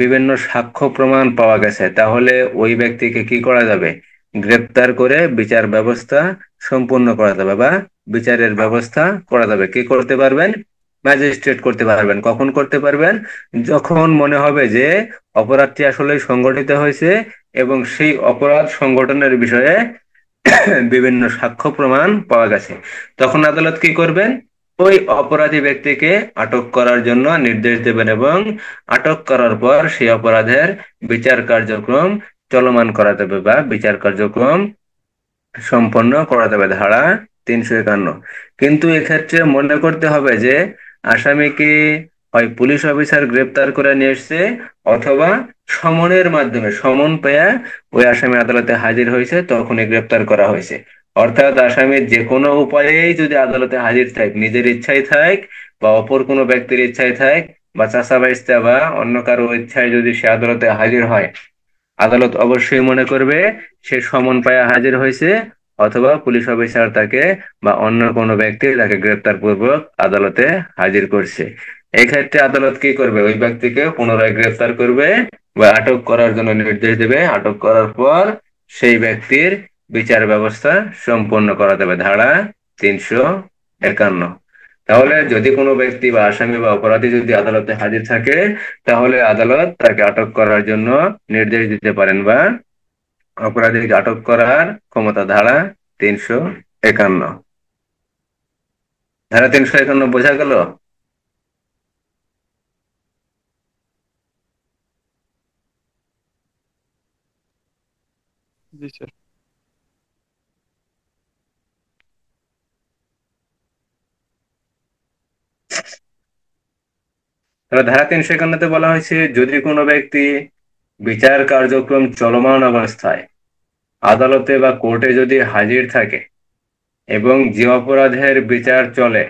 বিভিন্ন সাক্ষ্য প্রমাণ পাওয়া গেছে, তাহলে ওই ব্যক্তিকে কি করা যাবে? গ্রেপ্তার করে বিচার ব্যবস্থা সম্পূর্ণ করা যাবে বা বিচারের ব্যবস্থা করা যাবে। কি করতে পারবেন? ম্যাজিস্ট্রেট করতে পারবেন। কখন করতে পারবেন? যখন মনে হবে যে অপরাধটি আসলে সংগঠিত হয়েছে এবং সেই অপরাধ সংগঠনের বিষয়ে বিভিন্ন সাক্ষ্য প্রমাণ পাওয়া গেছে, তখন আদালত কি করবেন? ওই অপরাধী ব্যক্তিকে আটক করার জন্য নির্দেশ দেবেন এবং আটক করার পর সেই অপরাধের বিচার কার্যক্রম চলমান করা যাবে বা বিচার কার্যক্রম সম্পন্ন করা যাবে। ধারা 351। কিন্তু এক্ষেত্রে মনে করতে হবে যে আসামিকে হয় পুলিশ অফিসার গ্রেপ্তার করে নিয়ে এসছে, অথবা সমনের মাধ্যমে, সমন পেয়ে ওই আসামি আদালতে হাজির হয়েছে, তখনই গ্রেপ্তার করা হয়েছে। অর্থাৎ আসামির যে কোনো উপায়েই যদি আদালতে হাজির থাক, নিজের ইচ্ছাই থাক বা অপর কোনো ব্যক্তির ইচ্ছাই থাক বা চাচা বাইস্তা বা অন্য কারো ইচ্ছায় যদি সে আদালতে হাজির হয়, আদালত অবশ্যই মনে করবে সে সমন পায়া হাজির হয়েছে, অথবা পুলিশ অফিসার তাকে বা অন্য কোনো ব্যক্তি তাকে গ্রেপ্তার পূর্বক আদালতে হাজির করছে। এই ক্ষেত্রে আদালত কি করবে? ওই ব্যক্তিকে পুনরায় গ্রেপ্তার করবে বা আটক করার জন্য নির্দেশ দেবে। আটক করার পর সেই ব্যক্তির বিচার ব্যবস্থা সম্পন্ন করা যাবে। ধারা 351। তাহলে যদি কোনো ব্যক্তি বা আসামি বা অপরাধী যদি আদালতে হাজির থাকে, তাহলে আদালত তাকে আটক করার জন্য নির্দেশ দিতে পারেন বা অপরাধীকে আটক করার ক্ষমতা। ধারা 351। ধারা 351 বোঝা গেল? জি স্যার। তাহলে ধারা 351-তে বলা হয়েছে, যদি কোনো ব্যক্তি বিচার কার্যক্রম চলমান অবস্থায় আদালতে বা কোর্টে যদি হাজির থাকে এবং যে অপরাধের বিচার চলে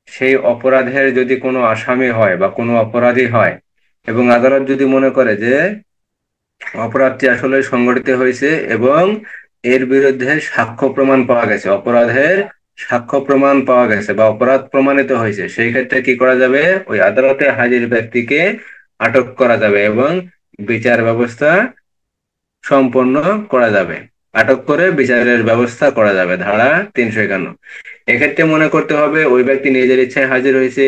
সেই অপরাধের যদি কোনো আসামি হয় বা কোনো অপরাধী হয়, এবং আদালত যদি মনে করে যে অপরাধটি আসলে সংঘটিত হয়েছে এবং এর বিরুদ্ধে সাক্ষ্য প্রমাণ পাওয়া গেছে, অপরাধের সাক্ষ্য প্রমাণ পাওয়া গেছে বা অপরাধ প্রমাণিত হয়েছে, সেই ক্ষেত্রে কি করা যাবে? ওই আদালতে হাজির ব্যক্তিকে আটক করা যাবে এবং বিচার ব্যবস্থা সম্পন্ন করা যাবে। আটক করে বিচারের ব্যবস্থা করা যাবে। ধারা 351। এক্ষেত্রে মনে করতে হবে ওই ব্যক্তি নিজের ইচ্ছায় হাজির হয়েছে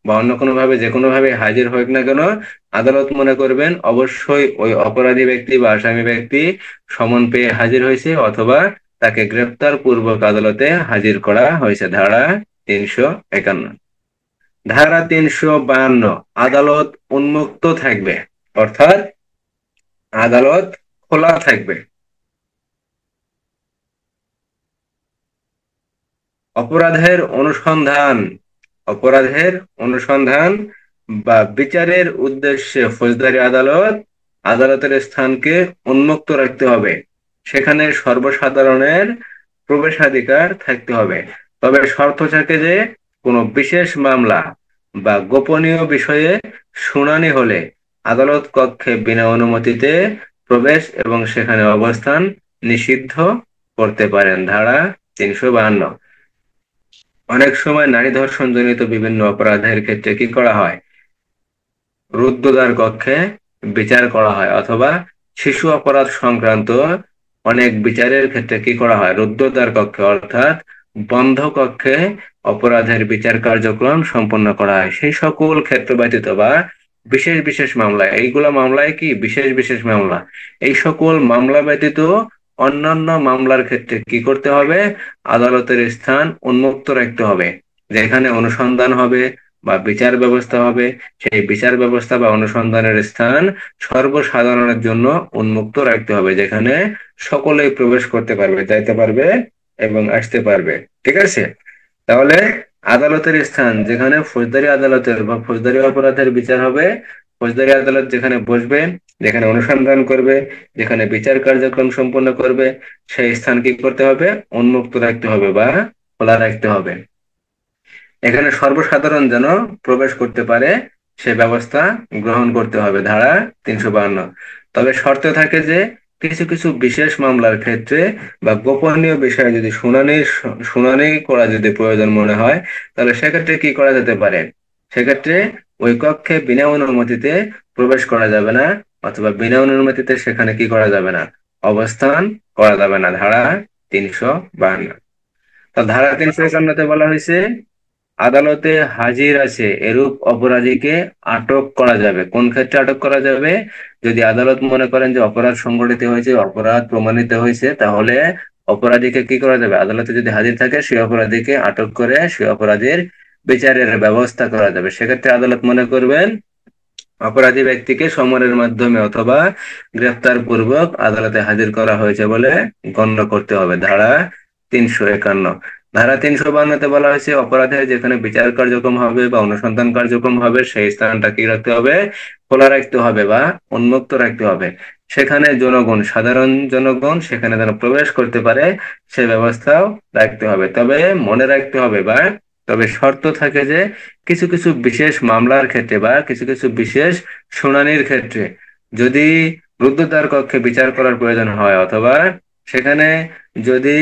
বা অন্য কোনো ভাবে যে কোনো ভাবে হাজির হোক না কেন, আদালত মনে করবেন অবশ্যই ওই অপরাধী ব্যক্তি বা আসামি ব্যক্তি সমন পেয়ে হাজির হয়েছে অথবা তাকে গ্রেফতার পূর্বক আদালতে হাজির করা হয়েছে। ধারা 351। ধারা 352, আদালত উন্মুক্ত থাকবে, অর্থাৎ আদালত খোলা থাকবে। অপরাধের অনুসন্ধান অপরাধের অনুসন্ধান বা বিচারের উদ্দেশ্যে ফৌজদারি আদালত আদালতের স্থানকে উন্মুক্ত রাখতে হবে। সেখানে সর্বসাধারণের প্রবেশাধিকার থাকতে হবে। তবে শর্ত থাকে যে কোনো বিশেষ মামলা বা গোপনীয় বিষয়ে শুনানি হলে আদালত কক্ষে বিনা অনুমতিতে প্রবেশ এবং সেখানে অবস্থান নিষিদ্ধ করতে পারেন। ধারা 352। অনেক সময় নারী ধর্ষণ জনিত বিভিন্ন অপরাধের ক্ষেত্রে কি করা হয়? রুদ্ধদ্বার কক্ষে বিচার করা হয়, অথবা শিশু অপরাধ সংক্রান্ত অনেক বিচারের ক্ষেত্রে কি করা হয়? রুদ্ধদ্বার কক্ষে অর্থাৎ বন্ধ কক্ষে অপরাধের বিচার কার্যক্রম সম্পন্ন করা হয়। সেই সকল ক্ষেত্র ব্যতীত বা বিশেষ বিশেষ মামলা, এইগুলা মামলায় কি বিশেষ বিশেষ মামলা, এই সকল মামলা ব্যতীত অন্যান্য মামলার ক্ষেত্রে কি করতে হবে? আদালতের স্থান উন্মুক্ত রাখতে হবে। যেখানে অনুসন্ধান হবে বা বিচার ব্যবস্থা হবে, সেই বিচার ব্যবস্থা বা অনুসন্ধানের স্থান সর্বসাধারণের জন্য উন্মুক্ত রাখতে হবে, যেখানে সকলেই প্রবেশ করতে পারবে, যাইতে পারবে এবং আসতে পারবে। ঠিক আছে? তাহলে আদালতের স্থান যেখানে ফৌজদারি আদালতের বা ফৌজদারি অপরাধের বিচার হবে, ফৌজদারি আদালত যেখানে বসবে, যেখানে অনুসন্ধান করবে, যেখানে বিচার কার্যক্রম সম্পন্ন করবে, সেই স্থান কি করতে হবে? উন্মুক্ত রাখতে হবে বা খোলা রাখতে হবে। এখানে সর্বসাধারণ যেন প্রবেশ করতে পারে সে ব্যবস্থা গ্রহণ করতে হবে। ধারা 352। তবে শর্ত থাকে যে কিছু কিছু বিশেষ মামলার ক্ষেত্রে বা গোপনীয় বিষয়ে যদি শুনানি করা যদি প্রয়োজন মনে হয়, তাহলে সেক্ষেত্রে কি করা যেতে পারে? সেক্ষেত্রে ওই কক্ষে বিনা অনুমতিতে প্রবেশ করা যাবে না, অথবা বিনা অনুমতিতে সেখানে কি করা যাবে না? অবস্থান করা যাবে না। ধারা 352। তো ধারা 351-তে বলা হয়েছে, আদালতে হাজির আছে এরূপ অপরাধীকে আটক করা যাবে। কোন ক্ষেত্রে আটক করা যাবে? যদি আদালত মনে করেন যে অপরাধ সংঘটিত হয়েছে, অপরাধ প্রমাণিত হয়েছে, তাহলে অপরাধীকে কি করা যাবে? আদালতে যদি হাজির থাকে সেই অপরাধীকে আটক করে সেই অপরাধীর বিচারের ব্যবস্থা করা যাবে। সেক্ষেত্রে আদালত মনে করবেন অপরাধী ব্যক্তিকে সমনের মাধ্যমে অথবা গ্রেফতার পূর্বক আদালতে হাজির করা হয়েছে বলে গণ্য করতে হবে। ধারা 351। ধারা 352-তে বলা হয়েছে, অপরাধের যেখানে বিচার কার্যক্রম হবে বা অনুসন্ধান কার্যক্রম হবে সেই স্থানটা কি রাখতে হবে? খোলা রাখতে হবে বা উন্মুক্ত রাখতে হবে। সেখানে জনগণ, সাধারণ জনগণ সেখানে যেন প্রবেশ করতে পারে সে ব্যবস্থাও রাখতে হবে। তবে মনে রাখতে হবে বা তবে শর্ত থাকে যে কিছু কিছু বিশেষ মামলার ক্ষেত্রে বা কিছু কিছু বিশেষ শুনানির ক্ষেত্রে যদি রুদ্ধদ্বার কক্ষে বিচার করার প্রয়োজন হয়, অথবা সেখানে যদি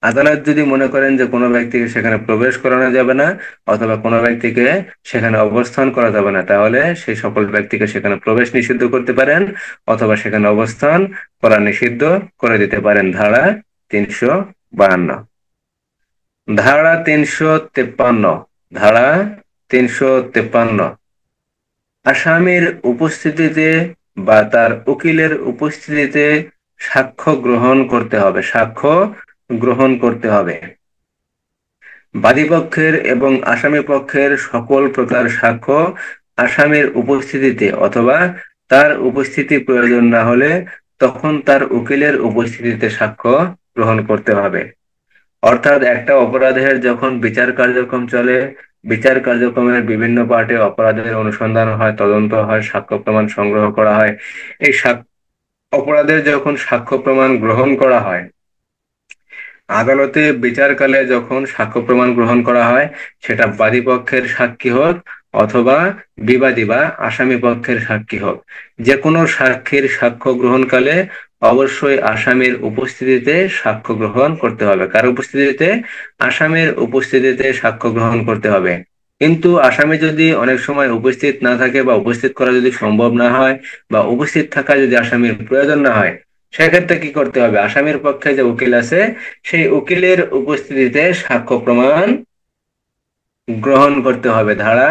আদালত যদি মনে করেন যে কোনো ব্যক্তিকে সেখানে প্রবেশ করানো যাবে না অথবা কোনো ব্যক্তিকে সেখানে অবস্থান করা যাবে না, তাহলে সেই সকল ব্যক্তিকে সেখানে প্রবেশ নিষিদ্ধ করতে পারেন অথবা সেখানে অবস্থান করা নিষিদ্ধ করে দিতে পারেন। ধারা 352। ধারা 353। ধারা 353, আসামির উপস্থিতিতে বা তার উকিলের উপস্থিতিতে সাক্ষ্য গ্রহণ করতে হবে। সাক্ষ্য গ্রহণ করতে হবে। বাদীপক্ষের এবং আসামি পক্ষের সকল প্রকার সাক্ষ্য আসামির উপস্থিতিতে অথবা তার উপস্থিতি প্রয়োজন না হলে তখন তার উকিলের উপস্থিতিতে সাক্ষ্য গ্রহণ করতে হবে। অর্থাৎ একটা অপরাধের যখন বিচার কার্যক্রম চলে, বিচার কার্যক্রমের বিভিন্ন পার্টে অপরাধের অনুসন্ধান হয়, তদন্ত হয়, সাক্ষ্য প্রমাণ সংগ্রহ করা হয়। এই অপরাধের যখন সাক্ষ্য প্রমাণ গ্রহণ করা হয়, আদালতে বিচারকালে যখন সাক্ষ্য প্রমাণ গ্রহণ করা হয়, সেটা বাদী পক্ষের সাক্ষী হোক অথবা বিবাদী বা আসামি পক্ষের সাক্ষী হোক, যে কোনো সাক্ষীর সাক্ষ্য গ্রহণকালে অবশ্যই আসামির উপস্থিতিতে সাক্ষ্য গ্রহণ করতে হবে। কার উপস্থিতিতে? আসামির উপস্থিতিতে সাক্ষ্য গ্রহণ করতে হবে। কিন্তু আসামি যদি অনেক সময় উপস্থিত না থাকে বা উপস্থিত করা যদি সম্ভব না হয় বা উপস্থিত থাকা যদি আসামির প্রয়োজন না হয়, সেক্ষেত্রে কি করতে হবে? আসামির পক্ষে যে উকিল আছে সেই উকিলের উপস্থিতিতে সাক্ষ্য প্রমাণ গ্রহণ করতে হবে। ধারা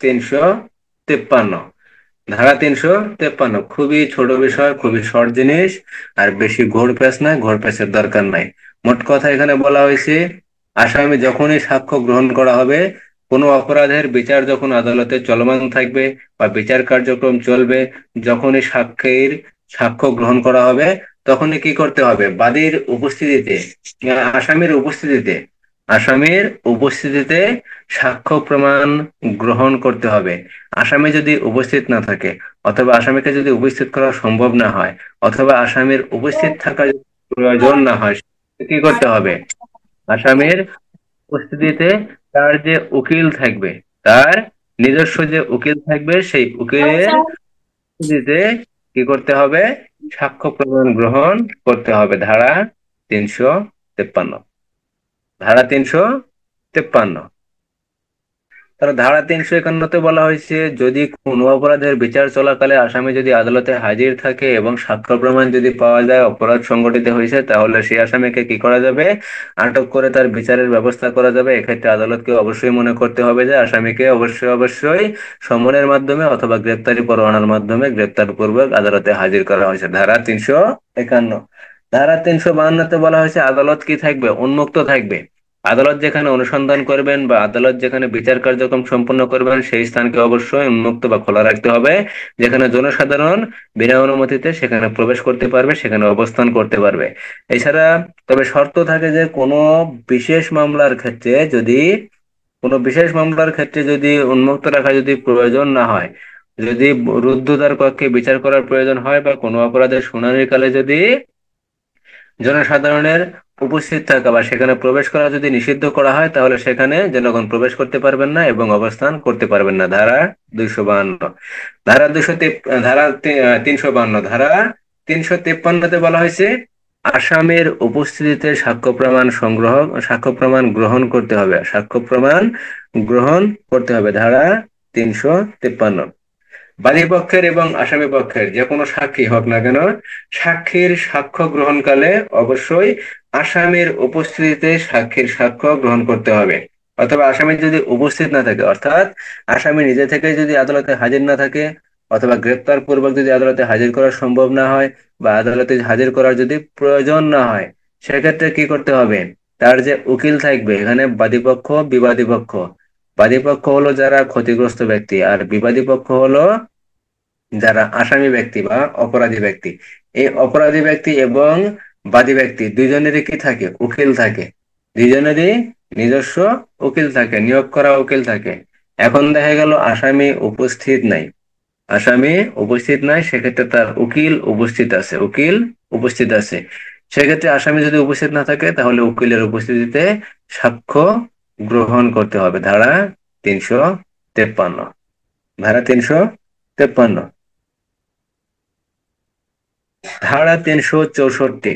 353। ধারা 353 খুবই ছোট বিষয়, খুবই শর্ট জিনিস, আর বেশি ঘোরপ্যাঁচ নাই, ঘোরপ্যাঁচের দরকার নাই। মোট কথা এখানে বলা হয়েছে, আসামি যখনই সাক্ষ্য গ্রহণ করা হবে, কোনো অপরাধের বিচার যখন আদালতে চলমান থাকবে বা বিচার কার্যক্রম চলবে, যখনই সাক্ষীর সাক্ষ্য গ্রহণ করা হবে, তখনই কি করতে হবে? বাদীর উপস্থিতিতে, আসামির উপস্থিতিতে, আসামির উপস্থিতিতে সাক্ষ্য প্রমাণ গ্রহণ করতে হবে। আসামি যদি উপস্থিত না থাকে অথবা আসামিকে যদি উপস্থিত করা সম্ভব না হয় অথবা আসামির উপস্থিত থাকা যদি প্রয়োজন না হয়, কি করতে হবে? আসামির উপস্থিতিতে তার যে উকিল থাকবে, তার নিজস্ব যে উকিল থাকবে, সেই উকিলের উপস্থিতিতে কি করতে হবে? সাক্ষ্য প্রমাণ গ্রহণ করতে হবে। ধারা 353। ধারা 353। তার ধারা 351-তে বলা হয়েছে, যদি কোনো অপরাধের বিচার চলাকালে আসামি যদি আদালতে হাজির থাকে এবং সাক্ষ্য প্রমাণ যদি পাওয়া যায় অপরাধ সংঘটিত হয়েছে, তাহলে সেই আসামিকে কি করা যাবে? আটক করে তার বিচারের ব্যবস্থা করা যাবে। এক্ষেত্রে আদালতকে অবশ্যই মনে করতে হবে যে আসামিকে অবশ্যই অবশ্যই সমনের মাধ্যমে অথবা গ্রেপ্তারি পরোয়ানার মাধ্যমে গ্রেপ্তার পূর্বক আদালতে হাজির করা হয়েছে। ধারা 351। ধারা 352-তে বলা হয়েছে, আদালত কি থাকবে? উন্মুক্ত থাকবে। আদালত যেখানে অনুসন্ধান করবেন বা আদালত যেখানে বিচার কার্যক্রম সম্পন্ন করবেন, সেই স্থানকে অবশ্যই উন্মুক্ত বা খোলা রাখতে হবে, যেখানে জনসাধারণ বিনা অনুমতিতে সেখানে প্রবেশ করতে পারবে, সেখানে অবস্থান করতে পারবে। এছাড়া তবে শর্ত থাকে যে বিশেষ মামলার ক্ষেত্রে যদি কোনো বিশেষ মামলার ক্ষেত্রে যদি উন্মুক্ত রাখা যদি প্রয়োজন না হয়, যদি রুদ্ধদ্বার কক্ষে বিচার করার প্রয়োজন হয় বা কোনো অপরাধের শুনানির কালে যদি জনসাধারণের উপস্থিত থাকা বা সেখানে প্রবেশ করা যদি নিষিদ্ধ করা হয়, তাহলে সেখানে জনগণ প্রবেশ করতে পারবেন না এবং অবস্থান করতে পারবেন না। ধারা 252। ধারা 352। ধারা 353-তে বলা হয়েছে, আসামের উপস্থিতিতে সাক্ষ্য প্রমাণ সংগ্রহ, সাক্ষ্য প্রমাণ গ্রহণ করতে হবে। সাক্ষ্য প্রমাণ গ্রহণ করতে হবে। ধারা 353। বাদী পক্ষের এবং আসামি পক্ষের যে কোনো সাক্ষী হোক না কেন, সাক্ষীর সাক্ষ্য গ্রহণকালে অবশ্যই আসামির উপস্থিতিতে সাক্ষীর সাক্ষ্য গ্রহণ করতে হবে। অথবা আসামি যদি উপস্থিত না থাকে, অর্থাৎ আসামি নিজে থেকে যদি আদালতে হাজির না থাকে অথবা গ্রেপ্তার পূর্বক যদি আদালতে হাজির করা সম্ভব না হয় বা আদালতে হাজির করার যদি প্রয়োজন না হয়, সেক্ষেত্রে কি করতে হবে? তার যে উকিল থাকবে, এখানে বাদীপক্ষ বিবাদী পক্ষ, বাদী পক্ষ হলো যারা ক্ষতিগ্রস্ত ব্যক্তি আর বিবাদী পক্ষ হলো যারা আসামি ব্যক্তি বা অপরাধী ব্যক্তি। এই অপরাধী ব্যক্তি এবং বাদী ব্যক্তি দুইজনেরই কি থাকে? উকিল থাকে। দুইজনেরই নিজস্ব উকিল থাকে, নিয়োগ করা উকিল থাকে। এখন দেখা গেল আসামি উপস্থিত নাই, আসামি উপস্থিত নাই, সেক্ষেত্রে তার উকিল উপস্থিত আছে, উকিল উপস্থিত আছে। সেক্ষেত্রে আসামি যদি উপস্থিত না থাকে, তাহলে উকিলের উপস্থিতিতে সাক্ষ্য গ্রহণ করতে হবে। ধারা 353। ধারা 353। ধারা 364।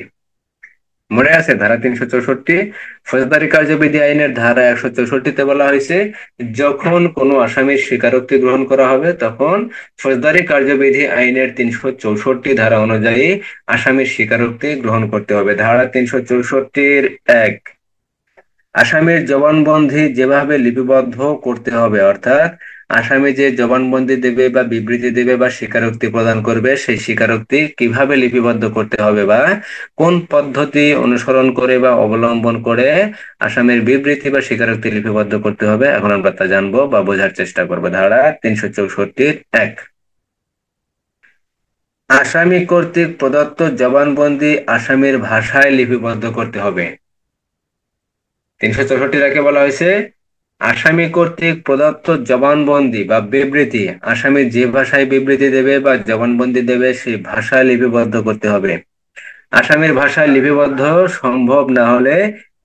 মনে আছে ধারা 364? ফৌজদারি কার্যবিধি আইনের ধারা 164-তে বলা হয়েছে, যখন কোনো আসামির স্বীকারোক্তি গ্রহণ করা হবে, তখন ফৌজদারি কার্যবিধি আইনের 364 ধারা অনুযায়ী আসামির স্বীকারোক্তি গ্রহণ করতে হবে। ধারা 364-1। আসামির জবানবন্দি যেভাবে লিপিবদ্ধ করতে হবে, অর্থাৎ আসামি যে জবানবন্দি দেবে বা বিবৃতি দেবে বা স্বীকারোক্তি প্রদান করবে, সেই স্বীকারোক্তি কিভাবে লিপিবদ্ধ করতে হবে বা কোন পদ্ধতি অনুসরণ করে বা অবলম্বন করে আসামির বিবৃতি বা স্বীকারোক্তি লিপিবদ্ধ করতে হবে, এখন আমরা তা জানবো বা বোঝার চেষ্টা করবো। ধারা 364-1, আসামি কর্তৃক প্রদত্ত জবানবন্দি আসামির ভাষায় লিপিবদ্ধ করতে হবে। 364 বলা হয়েছে, আসামি কর্তৃক প্রদত্ত জবানবন্দি বা বিবৃতি আসামি যে ভাষায় বিবৃতি দেবে বা জবানবন্দি দেবে সেই ভাষায় লিপিবদ্ধ করতে হবে। আসামির ভাষায় লিপিবদ্ধ সম্ভব না হলে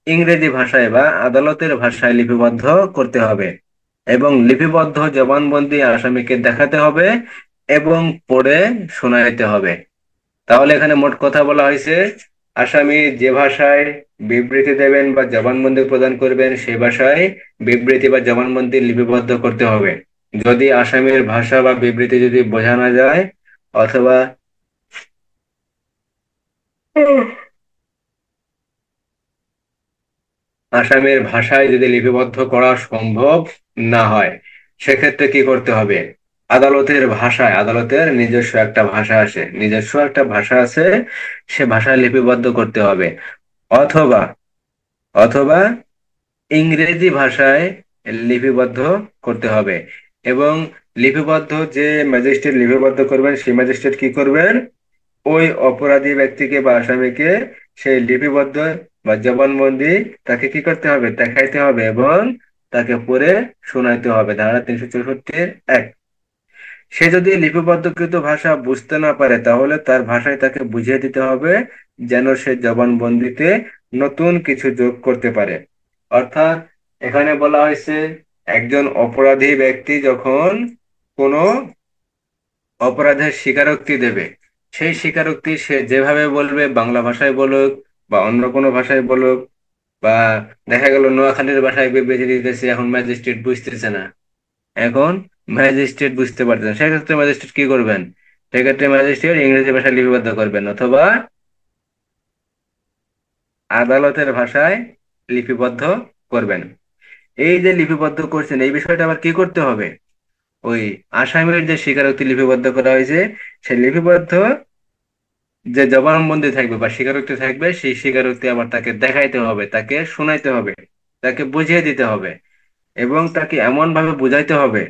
ইংরেজি ভাষায় বা আদালতের ভাষায় লিপিবদ্ধ করতে হবে এবং লিপিবদ্ধ জবানবন্দি আসামিকে দেখাতে হবে এবং পড়ে শোনাইতে হবে। তাহলে এখানে মোট কথা বলা হয়েছে, আসামি যে ভাষায় বিবৃতি দেবেন বা জবানবন্দি প্রদান করবেন সেই ভাষায় বিবৃতি বা জবানবন্দি লিপিবদ্ধ করতে হবে। যদি আসামির ভাষা বা বিবৃতি যদি বোঝা না যায় অথবা আসামের ভাষায় যদি লিপিবদ্ধ করা সম্ভব না হয়, সেক্ষেত্রে কি করতে হবে? আদালতের ভাষায়, আদালতের নিজস্ব একটা ভাষা আছে, সে ভাষায় লিপিবদ্ধ করতে হবে। অথবা অথবা ইংরেজি ভাষায় লিপিবদ্ধ করতে হবে। এবং লিপিবদ্ধ যে ম্যাজিস্ট্রেট লিপিবদ্ধ করবেন সেই ম্যাজিস্ট্রেট কি করবেন? ওই অপরাধী ব্যক্তিকে বা আসামিকে সেই লিপিবদ্ধ বা জবানবন্দি তাকে কি করতে হবে? দেখাইতে হবে এবং তাকে পড়ে শোনাইতে হবে। ধারা 364-1, সে যদি লিপিবদ্ধকৃত ভাষা বুঝতে না পারে তাহলে তার ভাষায় তাকে বুঝিয়ে দিতে হবে, যেন সে জবানবন্দিতে নতুন কিছু যোগ করতে পারে। অর্থাৎ এখানে বলা হয়েছে, একজন অপরাধী ব্যক্তি যখন কোনো অপরাধের স্বীকারোক্তি দেবে, সেই স্বীকারোক্তি সে যেভাবে বলবে, বাংলা ভাষায় বলুক বা অন্য কোনো ভাষায় বলুক, বা দেখা গেল নোয়াখালীর ভাষায় বিবৃতি দিতেছে, এখন ম্যাজিস্ট্রেট বুঝতেছে না, এখন ম্যাজিস্ট্রেট বুঝতে পারছেন না, সেক্ষেত্রে ম্যাজিস্ট্রেট কি করবেন? সেক্ষেত্রে ম্যাজিস্ট্রেট ইংরেজি ভাষায় লিপিবদ্ধ করবেন অথবা আদালতের ভাষায় লিপিবদ্ধ করবেন। এই যে লিপিবদ্ধ করছেন, এই বিষয়টা আবার কি করতে হবে? ওই আসামির যে স্বীকারোক্তি লিপিবদ্ধ করা হয়েছে, সেই লিপিবদ্ধ যে জবানবন্দি থাকবে বা স্বীকারোক্তি থাকবে, সেই স্বীকারোক্তি আবার তাকে দেখাইতে হবে, তাকে শোনাইতে হবে, তাকে বুঝিয়ে দিতে হবে এবং তাকে এমন ভাবে বুঝাইতে হবে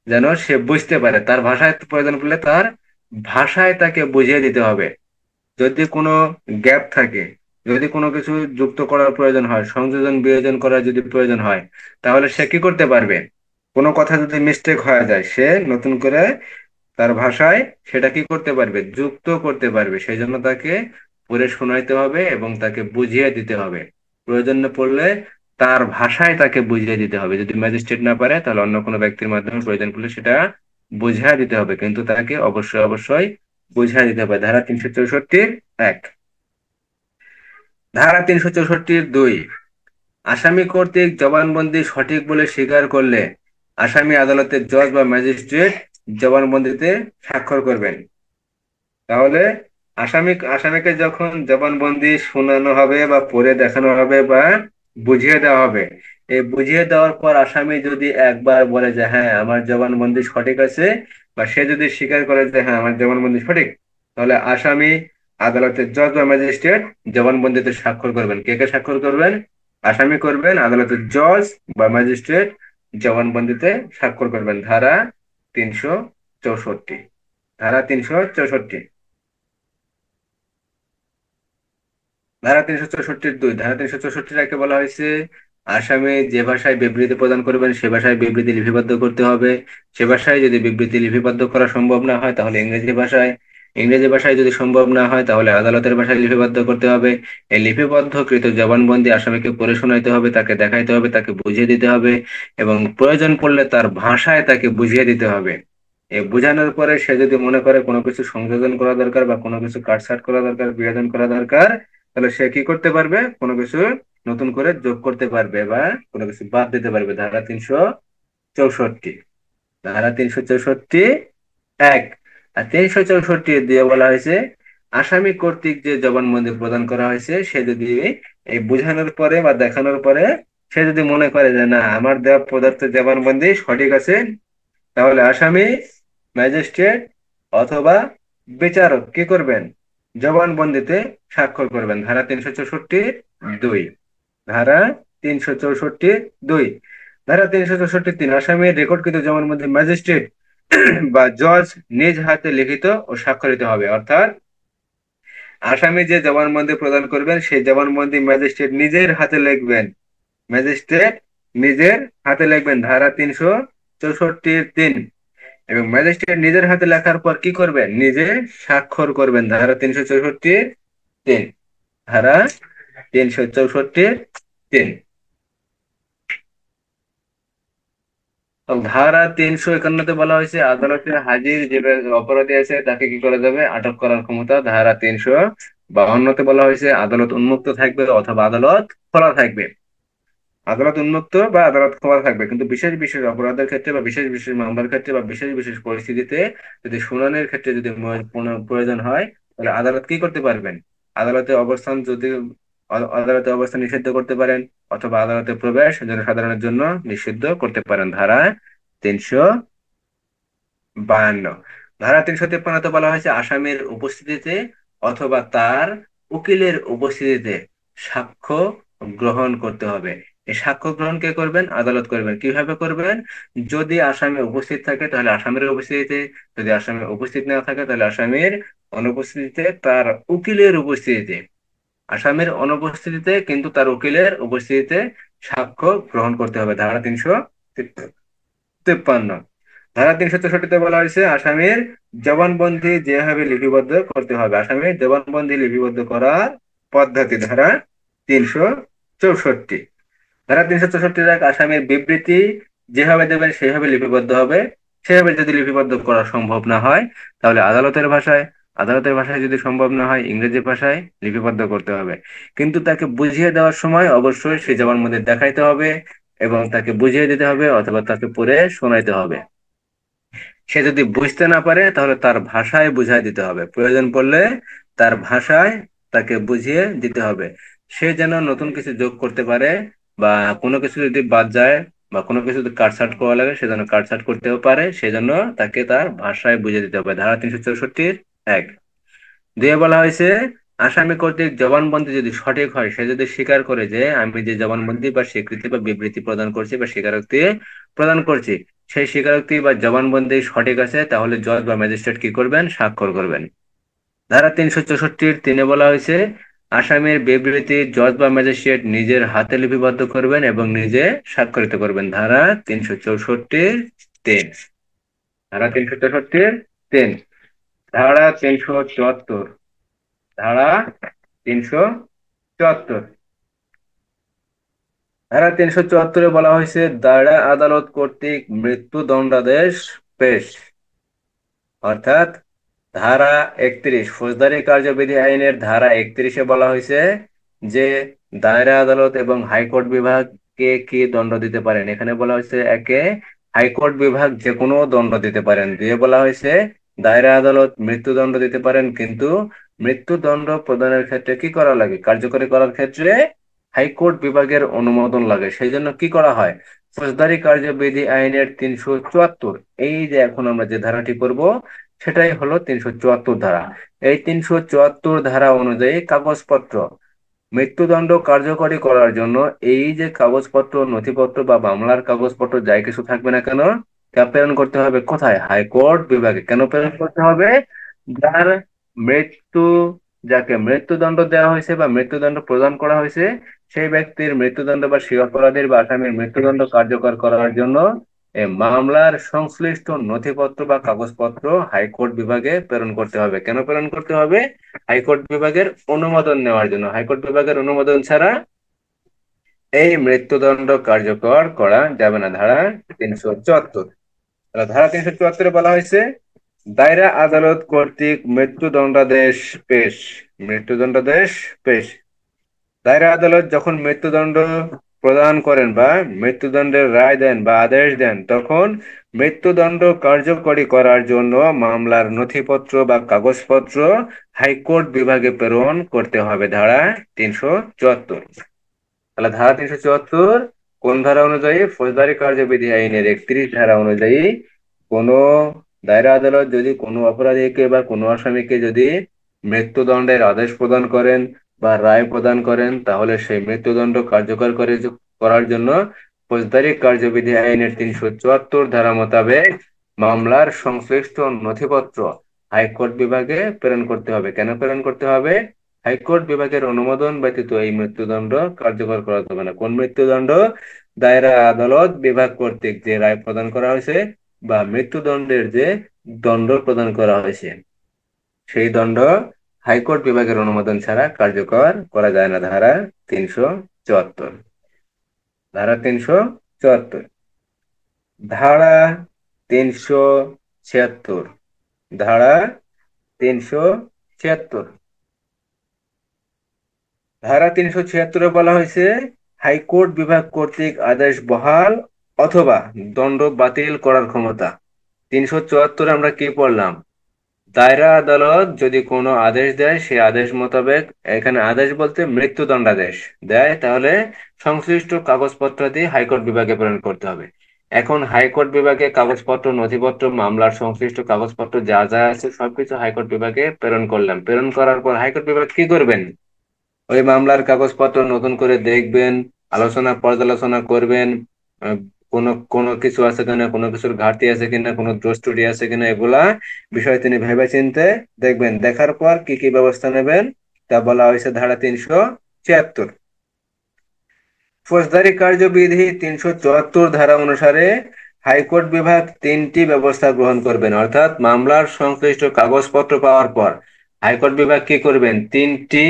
যেন সে বুঝতে পারে। তার ভাষায় প্রয়োজন পড়লে তার ভাষায় তাকে বুঝিয়ে দিতে হবে। যদি কোনো গ্যাপ থাকে, যদি কোনো কিছু যুক্ত করার প্রয়োজন হয়, সংযোজন বিয়োজন করার যদি প্রয়োজন হয়, তাহলে সে কি করতে পারবে? কোনো কথা যদি মিস্টেক হয়ে যায়, সে নতুন করে তার ভাষায় সেটা কি করতে পারবে? যুক্ত করতে পারবে। সেই জন্য তাকে পড়ে শোনাইতে হবে এবং তাকে বুঝিয়ে দিতে হবে। প্রয়োজন পড়লে তার ভাষায় তাকে বুঝিয়ে দিতে হবে। যদি ম্যাজিস্ট্রেট না পারে তাহলে অন্য কোনো ব্যক্তির মাধ্যমে প্রয়োজন পড়লে সেটা বুঝিয়ে দিতে হবে, কিন্তু তাকে অবশ্যই অবশ্যই বুঝিয়ে দিতে হবে। ধারা 364-1, ধারা 364-2, আসামি কর্তৃক জবানবন্দি সঠিক বলে স্বীকার করলে আসামি আদালতের জজ বা ম্যাজিস্ট্রেট জবানবন্দিতে স্বাক্ষর করবেন। তাহলে আসামিকে যখন জবানবন্দি শোনানো হবে বা পড়ে দেখানো হবে বা বুঝিয়ে দেওয়া হবে, এই বুঝিয়ে দেওয়ার পর আসামি যদি একবার বলে যে হ্যাঁ আমার জবানবন্দি সঠিক আছে, বা সে যদি স্বীকার করে যে হ্যাঁ আমার জবানবন্দি সঠিক, তাহলে আসামি আদালতের জজ বা ম্যাজিস্ট্রেট জবানবন্দিতে স্বাক্ষর করবেন। কে কে স্বাক্ষর করবেন? আসামি করবেন, আদালতের জজ বা ম্যাজিস্ট্রেট জবানবন্দিতে স্বাক্ষর করবেন। ধারা 364, ধারা 364, ধারা 364-2, ধারা 364 বলা হয়েছে, আসামি যে ভাষায় বিবৃতি প্রদান করবেন সে ভাষায় বিবৃতি লিপিবদ্ধ করতে হবে। সে ভাষায় যদি বিবৃতি লিপিবদ্ধ করা সম্ভব না হয় তাহলে ইংরেজি ভাষায়, ইংরেজি ভাষায় যদি সম্ভব না হয় তাহলে আদালতের ভাষায় লিপিবদ্ধ করতে হবে। এই লিপিবদ্ধকৃত জবানবন্দি আসামিকে পড়ে শোনাইতে হবে, তাকে দেখাইতে হবে, তাকে বুঝিয়ে দিতে হবে এবং প্রয়োজন পড়লে তার ভাষায় তাকে বুঝিয়ে দিতে হবে। এই বোঝানোর পরে সে যদি মনে করে কোনো কিছু সংযোজন করা দরকার বা কোনো কিছু কাটছাঁট করা দরকার, বিয়োজন করা দরকার, তাহলে সে কি করতে পারবে? কোনো কিছু নতুন করে যোগ করতে পারবে বা কোনো কিছু বাদ দিতে পারবে। চৌষট্টি ধারা 364-1 আর 364 দিয়ে বলা হয়েছে, আসামি কর্তৃক যে জবানবন্দি প্রদান করা হয়েছে সে যদি এই বোঝানোর পরে বা দেখানোর পরে সে যদি মনে করে যে না আমার দেওয়া প্রদত্ত জবানবন্দি সঠিক আছে, তাহলে আসামি, ম্যাজিস্ট্রেট অথবা বিচারক কি করবেন? জবানবন্দিতে স্বাক্ষর করবেন। ধারা 364(2)। ধারা 364(2)। ধারা 364(3) আসামির রেকর্ডকৃত জবানবন্দি ম্যাজিস্ট্রেট বা জজ নিজ হাতে লিখিত ও স্বাক্ষরিত হবে। অর্থাৎ আসামি যে জবানবন্দি প্রদান করবেন সেই জবানবন্দি ম্যাজিস্ট্রেট নিজের হাতে লিখবেন। ম্যাজিস্ট্রেট নিজের হাতে লিখবেন, ধারা 364(3)। এবং ম্যাজিস্ট্রেট নিজের হাতে লেখার পর কি করবেন? নিজে স্বাক্ষর করবেন, ধারা 364(3). ধারা 364(3). তো ধারা 351-তে বলা হয়েছে আদালতে হাজির যে অপরাধী আছে তাকে কি করা যাবে? আটক করার ক্ষমতা। ধারা 352-তে বলা হয়েছে আদালত উন্মুক্ত থাকবে অথবা আদালত খোলা থাকবে। আদালত উন্মুক্ত বা আদালত খোলা থাকবে, কিন্তু বিশেষ বিশেষ অপরাধের ক্ষেত্রে বা বিশেষ বিশেষ মামলার ক্ষেত্রে বা বিশেষ বিশেষ পরিস্থিতিতে যদি শুনানির ক্ষেত্রে যদি প্রয়োজন হয়, তাহলে আদালত কি করতে পারবেন? আদালতে অবস্থান যদি আদালতে অবস্থান নিষিদ্ধ করতে পারেন, অথবা আদালতে প্রবেশ জনসাধারণের জন্য নিষিদ্ধ করতে পারেন। ধারা 352। ধারা 353-তে বলা হয়েছে আসামির উপস্থিতিতে অথবা তার উকিলের উপস্থিতিতে সাক্ষ্য গ্রহণ করতে হবে। এই সাক্ষ্য গ্রহণ কে করবেন? আদালত করবেন। কিভাবে করবেন? যদি আসামি উপস্থিত থাকে তাহলে আসামির উপস্থিতিতে, যদি আসামি উপস্থিত না থাকে তাহলে আসামির অনুপস্থিতিতে, তার উকিলের উপস্থিতিতে। আসামির অনুপস্থিতিতে কিন্তু তার উকিলের উপস্থিতিতে সাক্ষ্য গ্রহণ করতে হবে। ধারা 353। ধারা 364-তে বলা হয়েছে আসামির জবানবন্দি যেভাবে লিপিবদ্ধ করতে হবে। আসামির জবানবন্দি লিপিবদ্ধ করার পদ্ধতি। ধারা 364। ধারা 364 আসামির বিবৃতি যেভাবে দেবেন সেভাবে লিপিবদ্ধ হবে। সেভাবে যদি লিপিবদ্ধ করা সম্ভব না হয় তাহলে আদালতের ভাষায়, আদালতের ভাষায় যদি সম্ভব না হয় ইংরেজি ভাষায় লিপিবদ্ধ করতে হবে। কিন্তু তাকে বুঝিয়ে দেওয়ার সময় অবশ্যই সে জবানবন্দি দেখাইতে হবে এবং তাকে বুঝিয়ে দিতে হবে অথবা তাকে পড়ে শোনাইতে হবে। সে যদি বুঝতে না পারে তাহলে তার ভাষায় বুঝাই দিতে হবে, প্রয়োজন পড়লে তার ভাষায় তাকে বুঝিয়ে দিতে হবে। সে যেন নতুন কিছু যোগ করতে পারে বা কোনো কিছু যদি বাদ যায় বা কোনো কিছু যদি কাটছাট করা লাগে সে যেন কাটছাট করতেও পারে, সেজন্য তাকে তার ভাষায় বুঝিয়ে দিতে হবে। ধারা 364(1)। দিয়ে বলা হয়েছে আসামি কর্তৃক জবানবন্দি যদি সঠিক হয়, সে যদি স্বীকার করে যে আমি যে জবানবন্দি বা স্বীকৃতি বা বিবৃতি প্রদান করছি বা স্বীকারোক্তি প্রদান করছি সেই স্বীকারোক্তি বা জবানবন্দি সঠিক আছে, তাহলে জজ বা ম্যাজিস্ট্রেট কি করবেন? স্বাক্ষর করবেন। ধারা 364(3)-এ বলা হয়েছে আসামির বিবৃতি জজ বা ম্যাজিস্ট্রেট নিজের হাতে লিপিবদ্ধ করবেন এবং নিজে স্বাক্ষরিত করবেন। ধারা 364(3). ধারা 364(3). ধারা 374। ধারা 374। ধারা 374-এ বলা হয়েছে দায়রা আদালত কর্তৃক মৃত্যুদণ্ডাদেশ পেশ। অর্থাৎ ধারা 31 ফৌজদারি কার্যবিধি আইনের ধারা 31-এ বলা হয়েছে যে দায়রা আদালত এবং হাইকোর্ট বিভাগকে কি দণ্ড দিতে পারেন। এখানে বলা হয়েছে একে হাইকোর্ট বিভাগ যে কোনো দণ্ড দিতে পারেন। দিয়ে বলা হয়েছে দায়রা আদালত মৃত্যুদণ্ড দিতে পারেন, কিন্তু মৃত্যুদণ্ড প্রদানের ক্ষেত্রে কি করা লাগে? কার্যকরী করার ক্ষেত্রে হাইকোর্ট বিভাগের অনুমোদন লাগে। সেই জন্য কি করা হয়? ফৌজদারি কার্যবিধি আইনের 374, এই যে এখন আমরা যে ধারাটি করব সেটাই হলো 374 ধারা। এই 374 ধারা অনুযায়ী কাগজপত্র, মৃত্যুদণ্ড কার্যকরী করার জন্য এই যে কাগজপত্র, নথিপত্র বা মামলার কাগজপত্র যাই কিছু থাকবে না কেন, তা প্রেরণ করতে হবে কোথায়? হাইকোর্ট বিভাগে। কেন প্রেরণ করতে হবে? যার মৃত্যু, যাকে মৃত্যুদণ্ড দেওয়া হয়েছে বা মৃত্যুদণ্ড প্রদান করা হয়েছে সেই ব্যক্তির মৃত্যুদণ্ড বা সেই অপরাধীর বা আসামির মৃত্যুদণ্ড কার্যকর করার জন্য এই মামলার সংশ্লিষ্ট নথিপত্র বা কাগজপত্র হাইকোর্ট বিভাগে প্রেরণ করতে হবে। কেন প্রেরণ করতে হবে? হাইকোর্ট বিভাগের অনুমোদন নেওয়ার জন্য। হাইকোর্ট বিভাগের অনুমোদন ছাড়া এই মৃত্যুদণ্ড কার্যকর করা যাবে না। ধারা 374। ধারা 374-এ বলা হয়েছে দায়রা আদালত কর্তৃক মৃত্যুদণ্ডাদেশ পেশ। মৃত্যুদণ্ডাদেশ পেশ। দায়রা আদালত যখন মৃত্যুদণ্ড প্রদান করেন বা মৃত্যুদণ্ডের রায় দেন বা আদেশ দেন, তখন মৃত্যুদণ্ড কার্যকরী করার জন্য মামলার নথিপত্র বা কাগজপত্র হাইকোর্ট বিভাগে প্রেরণ করতে হবে। ধারা 374। তাহলে ধারা 374 কোন ধারা অনুযায়ী? ফৌজদারি কার্যবিধি আইনের 31 ধারা অনুযায়ী কোনো দায়রা আদালত যদি কোনো অপরাধীকে বা কোনো আসামিকে যদি মৃত্যুদণ্ডের আদেশ প্রদান করেন বা রায় প্রদান করেন, তাহলে সেই মৃত্যুদণ্ড কার্যকর করার জন্য ফৌজদারি কার্যবিধি আইনের 374 ধারা মোতাবেক মামলার সংশ্লিষ্ট নথিপত্র হাইকোর্ট বিভাগে প্রেরণ করতে হবে। কেন প্রেরণ করতে হবে? হাইকোর্ট বিভাগের অনুমোদন ব্যতীত এই মৃত্যুদণ্ড কার্যকর করা যাবে না। কোন মৃত্যুদণ্ড? দায়রা আদালত বিভাগ কর্তৃক যে রায় প্রদান করা হয়েছে বা মৃত্যুদণ্ডের যে দণ্ড প্রদান করা হয়েছে, সেই দণ্ড হাইকোর্ট বিভাগের অনুমোদন ছাড়া কার্যকর করা যায় না। ধারা 374। ধারা 374। ধারা 376। ধারা 376। ধারা 376-এ বলা হয়েছে হাইকোর্ট বিভাগ কর্তৃক আদেশ বহাল অথবা দণ্ড বাতিল করার ক্ষমতা। 374 আমরা কি পড়লাম? দায়রা আদালত যদি কোনো আদেশ দেয়, সেই আদেশ মোতাবেক, এখানে আদেশ বলতে মৃত্যুদণ্ডাদেশ দেয়, তাহলে সংশ্লিষ্ট কাগজপত্র দিয়ে হাইকোর্ট বিভাগে প্রেরণ করতে হবে। এখন হাইকোর্ট বিভাগে কাগজপত্র, নথিপত্র, মামলার সংশ্লিষ্ট কাগজপত্র যা যা আছে সবকিছু হাইকোর্ট বিভাগে প্রেরণ করলাম। প্রেরণ করার পর হাইকোর্ট বিভাগ কি করবেন? ওই মামলার কাগজপত্র নতুন করে দেখবেন, আলোচনা পর্যালোচনা করবেন, আহ, কোনো কোনো কিছু আছে কিনা, কোনো কিছুর ঘাটতি আছে কিনা, কোনো দোষ ত্রুটি আছে কিনা, এগুলা বিষয় তিনি ভেবেচিন্তে দেখবেন। দেখার পর কি কি ব্যবস্থা নেবেন তা বলা হয়েছে ধারা 376। ফৌজদারি কার্যবিধি 374 ধারা অনুসারে হাইকোর্ট বিভাগ তিনটি ব্যবস্থা গ্রহণ করবেন, অর্থাৎ মামলার সংশ্লিষ্ট কাগজপত্র পাওয়ার পর হাইকোর্ট বিভাগ কি করবেন? তিনটি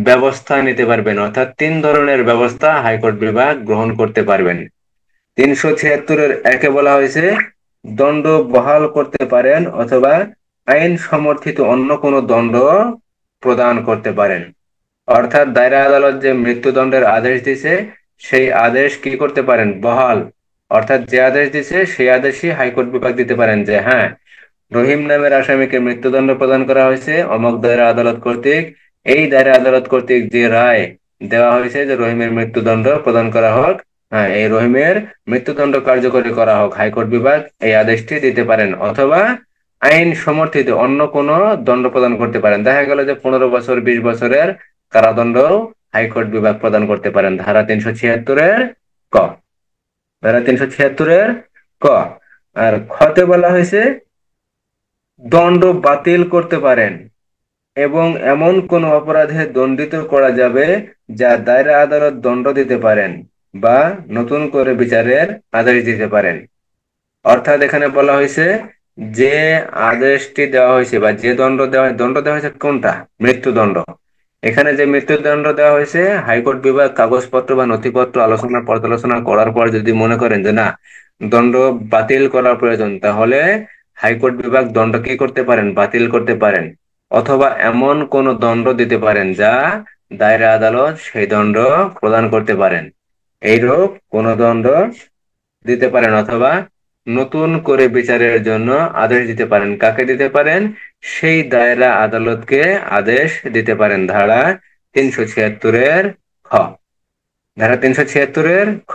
ব্যবস্থা নিতে পারবেন, অর্থাৎ তিন ধরনের ব্যবস্থা হাইকোর্ট বিভাগ গ্রহণ করতে পারবেন। 376-এর একে বলা হয়েছে দণ্ড বহাল করতে পারেন অথবা আইন সমর্থিত অন্য কোনো দণ্ড প্রদান করতে পারেন। অর্থাৎ দায়রা আদালত যে মৃত্যুদণ্ডের আদেশ দিছে, সেই আদেশ কি করতে পারেন? বহাল। অর্থাৎ যে আদেশ দিছে সেই আদেশই হাইকোর্ট বিভাগ দিতে পারেন যে হ্যাঁ, রহিম নামের আসামিকে মৃত্যুদণ্ড প্রদান করা হয়েছে অমক দায়রা আদালত কর্তৃক। এই দায়রা আদালত কর্তৃক যে রায় দেওয়া হয়েছে যে রহিমের মৃত্যুদণ্ড প্রদান করা হোক, হ্যাঁ, এই রহিমের মৃত্যুদণ্ড কার্যকরী করা হোক, হাইকোর্ট বিভাগ এই আদেশটি দিতে পারেন। অথবা আইন সমর্থিত অন্য কোনো দণ্ড প্রদান করতে পারেন। দেখা গেল যে 15 বছর, 20 বছরের কারাদণ্ড হাইকোর্ট বিভাগ প্রদান করতে পারেন। ধারা 376-এর ক। ধারা 376-এর ক। আর খতে বলা হয়েছে দণ্ড বাতিল করতে পারেন এবং এমন কোন অপরাধে দণ্ডিত করা যাবে যা দায়রা আদালত দণ্ড দিতে পারেন বা নতুন করে বিচারের আদেশ দিতে পারেন। অর্থাৎ এখানে বলা হয়েছে যে আদেশটি দেওয়া হয়েছে বা যে দণ্ড দেওয়া হয়েছে কোনটা? মৃত্যুদণ্ড। এখানে যে মৃত্যুদণ্ড দেওয়া হয়েছে, হাইকোর্ট বিভাগ কাগজপত্র বা নথিপত্র আলোচনা পর্যালোচনা করার পর যদি মনে করেন যে না, দণ্ড বাতিল করা প্রয়োজন, তাহলে হাইকোর্ট বিভাগ দণ্ড কি করতে পারেন? বাতিল করতে পারেন। অথবা এমন কোন দণ্ড দিতে পারেন যা দায়রা আদালত সেই দণ্ড প্রদান করতে পারেন। এইরূপ কোন দণ্ড দিতে পারেন অথবা নতুন করে বিচারের জন্য আদেশ দিতে পারেন। কাকে দিতে পারেন? সেই দায়রা আদালতকে আদেশ দিতে পারেন। ধারা 376-এর খ। ধারা 376-এর খ।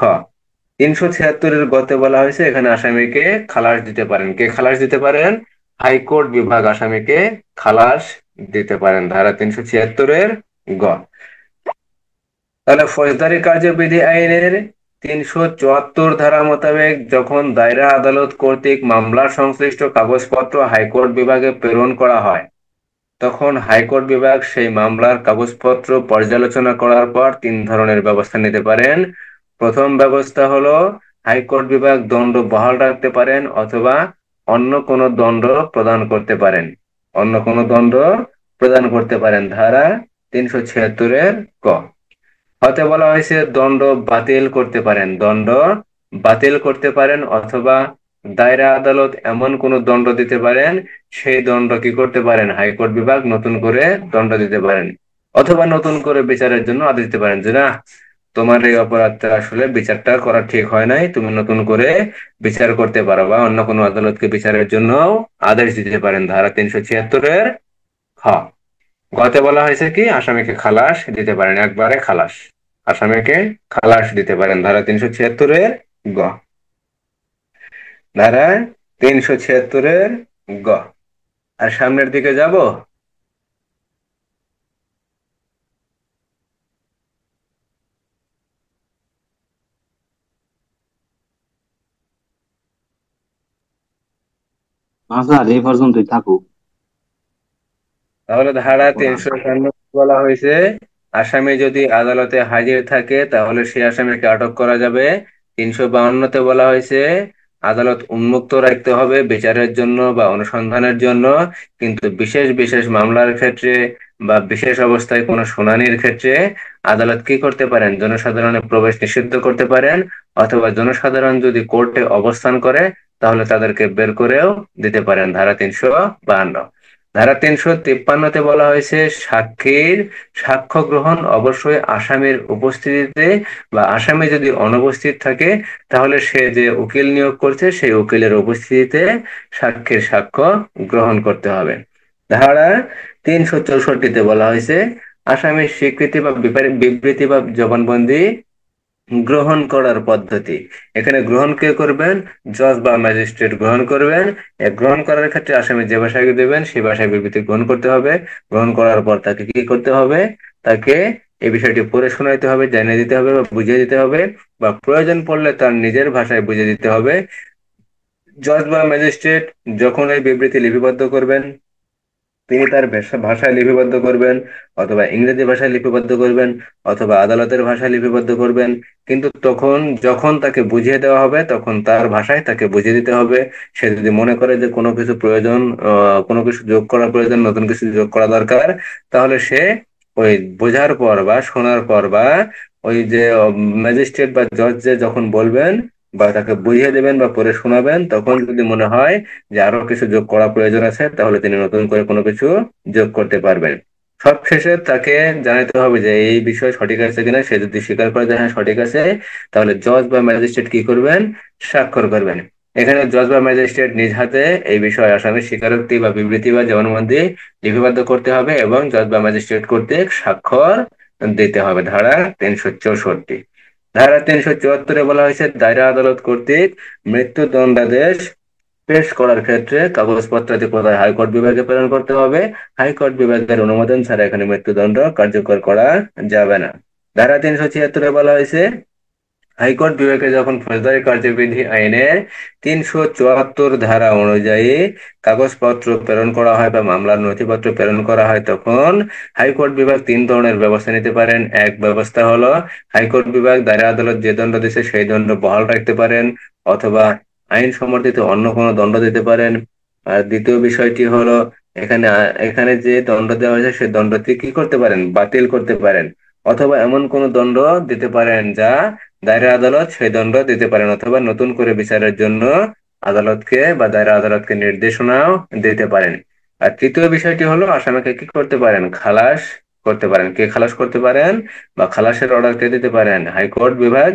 376-এর গতে বলা হয়েছে এখানে আসামিকে খালাস দিতে পারেন। কে খালাস দিতে পারেন? হাইকোর্ট বিভাগ আসামিকে খালাস দিতে পারেন। ধারা 376-এর গ। তাহলে ফৌজদারি কার্যবিধি আইনের 374 ধারা মোতাবেক যখন দায়রা আদালত কর্তৃক মামলার সংশ্লিষ্ট কাগজপত্র হাইকোর্ট বিভাগে প্রেরণ করা হয়, তখন হাইকোর্ট বিভাগ সেই মামলার কাগজপত্র পর্যালোচনা করার পর তিন ধরনের ব্যবস্থা নিতে পারেন। প্রথম ব্যবস্থা হলো হাইকোর্ট বিভাগ দণ্ড বহাল রাখতে পারেন অথবা অন্য কোনো দণ্ড প্রদান করতে পারেন। অন্য কোনো দণ্ড প্রদান করতে পারেন। ধারা 376-এর ক। হতে বলা হয়েছে দণ্ড বাতিল করতে পারেন। দণ্ড বাতিল করতে পারেন অথবা দায়রা আদালত এমন কোন দণ্ড দিতে পারেন, সেই দণ্ড কি করতে পারেন? হাইকোর্ট বিভাগ নতুন করে দণ্ড দিতে পারেন অথবা নতুন করে বিচারের জন্য আদেশ দিতে পারেন যে না, তোমার এই অপরাধটা আসলে বিচারটা করা ঠিক হয় নাই, তুমি নতুন করে বিচার করতে পারো বা অন্য কোনো আদালতকে বিচারের জন্য আদেশ দিতে পারেন, ধারা 376-এর খ। গতে বলা হয়েছে কি আসামিকে খালাস দিতে পারেন, একবারে খালাস, আসামিকে খালাস দিতে পারেন, ধারা 376-এর গ। ধারা 376-এর গ। আর সামনের দিকে যাব। আচ্ছা এই পর্যন্তই থাকুক। তাহলে ধারা তারপর আর 351 বলা হয়েছে আসামি যদি আদালতে হাজির থাকে তাহলে সেই আসামিকে আটক করা যাবে। 352-তে বলা হয়েছে আদালত উন্মুক্ত রাখতে হবে বিচারের জন্য বা অনুসন্ধানের জন্য, কিন্তু বিশেষ বিশেষ মামলার ক্ষেত্রে বা বিশেষ অবস্থায় কোনো শুনানির ক্ষেত্রে আদালত কি করতে পারেন, জনসাধারণের প্রবেশ নিষিদ্ধ করতে পারেন, অথবা জনসাধারণ যদি কোর্টে অবস্থান করে তাহলে তাদেরকে বের করেও দিতে পারেন, ধারা 352। ধারা 353-তে বলা হয়েছে সাক্ষীর সাক্ষ্য গ্রহণ অবশ্যই আসামির উপস্থিতিতে, বা আসামি যদি অনুপস্থিত থাকে তাহলে সে যে উকিল নিয়োগ করছে সেই উকিলের উপস্থিতিতে সাক্ষীর সাক্ষ্য গ্রহণ করতে হবে। ধারা 364-তে বলা হয়েছে আসামির স্বীকৃতি বা বিবৃতি বা জবানবন্দি গ্রহণ করার পদ্ধতি। এখানে গ্রহণ কে করবেন? জজ বা ম্যাজিস্ট্রেট গ্রহণ করবেন। গ্রহণ করার ক্ষেত্রে আসামি যে ভাষায় দেবেন সেই ভাষায় বিবৃতি গ্রহণ করতে হবে। গ্রহণ করার পর তাকে কি করতে হবে? তাকে এই বিষয়টি পড়ে শোনাইতে হবে, জানিয়ে দিতে হবে বা বুঝিয়ে দিতে হবে, বা প্রয়োজন পড়লে তার নিজের ভাষায় বুঝিয়ে দিতে হবে। জজ বা ম্যাজিস্ট্রেট যখন এই বিবৃতি লিপিবদ্ধ করবেন তিনি তার ভাষায় লিপিবদ্ধ করবেন, অথবা ইংরেজি ভাষায় লিপিবদ্ধ করবেন, অথবা আদালতের ভাষায় লিপিবদ্ধ করবেন। কিন্তু তখন যখন তাকে বুঝিয়ে দেওয়া হবে তখন তার ভাষায় তাকে বুঝিয়ে দিতে হবে। সে যদি মনে করে যে কোনো কিছু প্রয়োজন, কোনো কিছু যোগ করা প্রয়োজন, নতুন কিছু যোগ করা দরকার, তাহলে সে ওই বোঝার পর বা শোনার পর বা ওই যে ম্যাজিস্ট্রেট বা জজ যে যখন বলবেন বা তাকে বুঝিয়ে দেবেন বা পড়ে শোনাবেন, তখন যদি মনে হয় যে আরো কিছু যোগ করা প্রয়োজন আছে তাহলে তিনি নতুন করে কোনো কিছু যোগ করতে পারবেন। সবশেষে তাকে জানাতে হবে যে এই বিষয় সঠিক আছে কিনা। সে যদি স্বীকার করে যে হ্যাঁ সঠিক আছে, তাহলে জজ বা ম্যাজিস্ট্রেট কি করবেন? স্বাক্ষর করবেন। এখানে জজ বা ম্যাজিস্ট্রেট নিজ হাতে এই বিষয়ে আসামির স্বীকারোক্তি বা বিবৃতি বা জবানবন্দি লিপিবদ্ধ করতে হবে এবং জজ বা ম্যাজিস্ট্রেট কর্তৃক স্বাক্ষর দিতে হবে, ধারা 364। ধারা 374-এ বলা হয়েছে দায়রা আদালত কর্তৃক মৃত্যুদণ্ডাদেশ পেশ করার ক্ষেত্রে কাগজপত্রাদি কোথায় হাইকোর্ট বিভাগে প্রেরণ করতে হবে। হাইকোর্ট বিভাগের অনুমোদন ছাড়া এখানে মৃত্যুদণ্ড কার্যকর করা যাবে না। ধারা 376-এ বলা হয়েছে হাইকোর্ট বিভাগে যখন ফৌজদারি কার্যবিধি আইনের 374 ধারা অনুযায়ী কাগজপত্র প্রেরণ করা হয় বা মামলার নথিপত্র প্রেরণ করা হয় তখন হাইকোর্ট বিভাগ তিন ধরনের ব্যবস্থা নিতে পারেন। এক ব্যবস্থা হলো হাইকোর্ট বিভাগ দায়রা আদালত যে দণ্ড দিচ্ছে সেই দণ্ড বহাল রাখতে পারেন, অথবা আইন সমর্থিত অন্য কোনো দণ্ড দিতে পারেন। আর দ্বিতীয় বিষয়টি হলো এখানে যে দণ্ড দেওয়া হয়েছে সেই দণ্ডটি কি করতে পারেন? বাতিল করতে পারেন, অথবা এমন কোন দণ্ড দিতে পারেন যা দায়রা আদালত সেই দণ্ড দিতে পারেন, অথবা নতুন করে বিচারের জন্য আদালতকে বা দায়রা আদালতকে নির্দেশনাও দিতে পারেন। আর তৃতীয় বিষয়টি হলো আসামিকে কি করতে পারেন? খালাস করতে পারেন। কে খালাস করতে পারেন বা খালাসের অর্ডার কে দিতে পারেন? হাইকোর্ট বিভাগ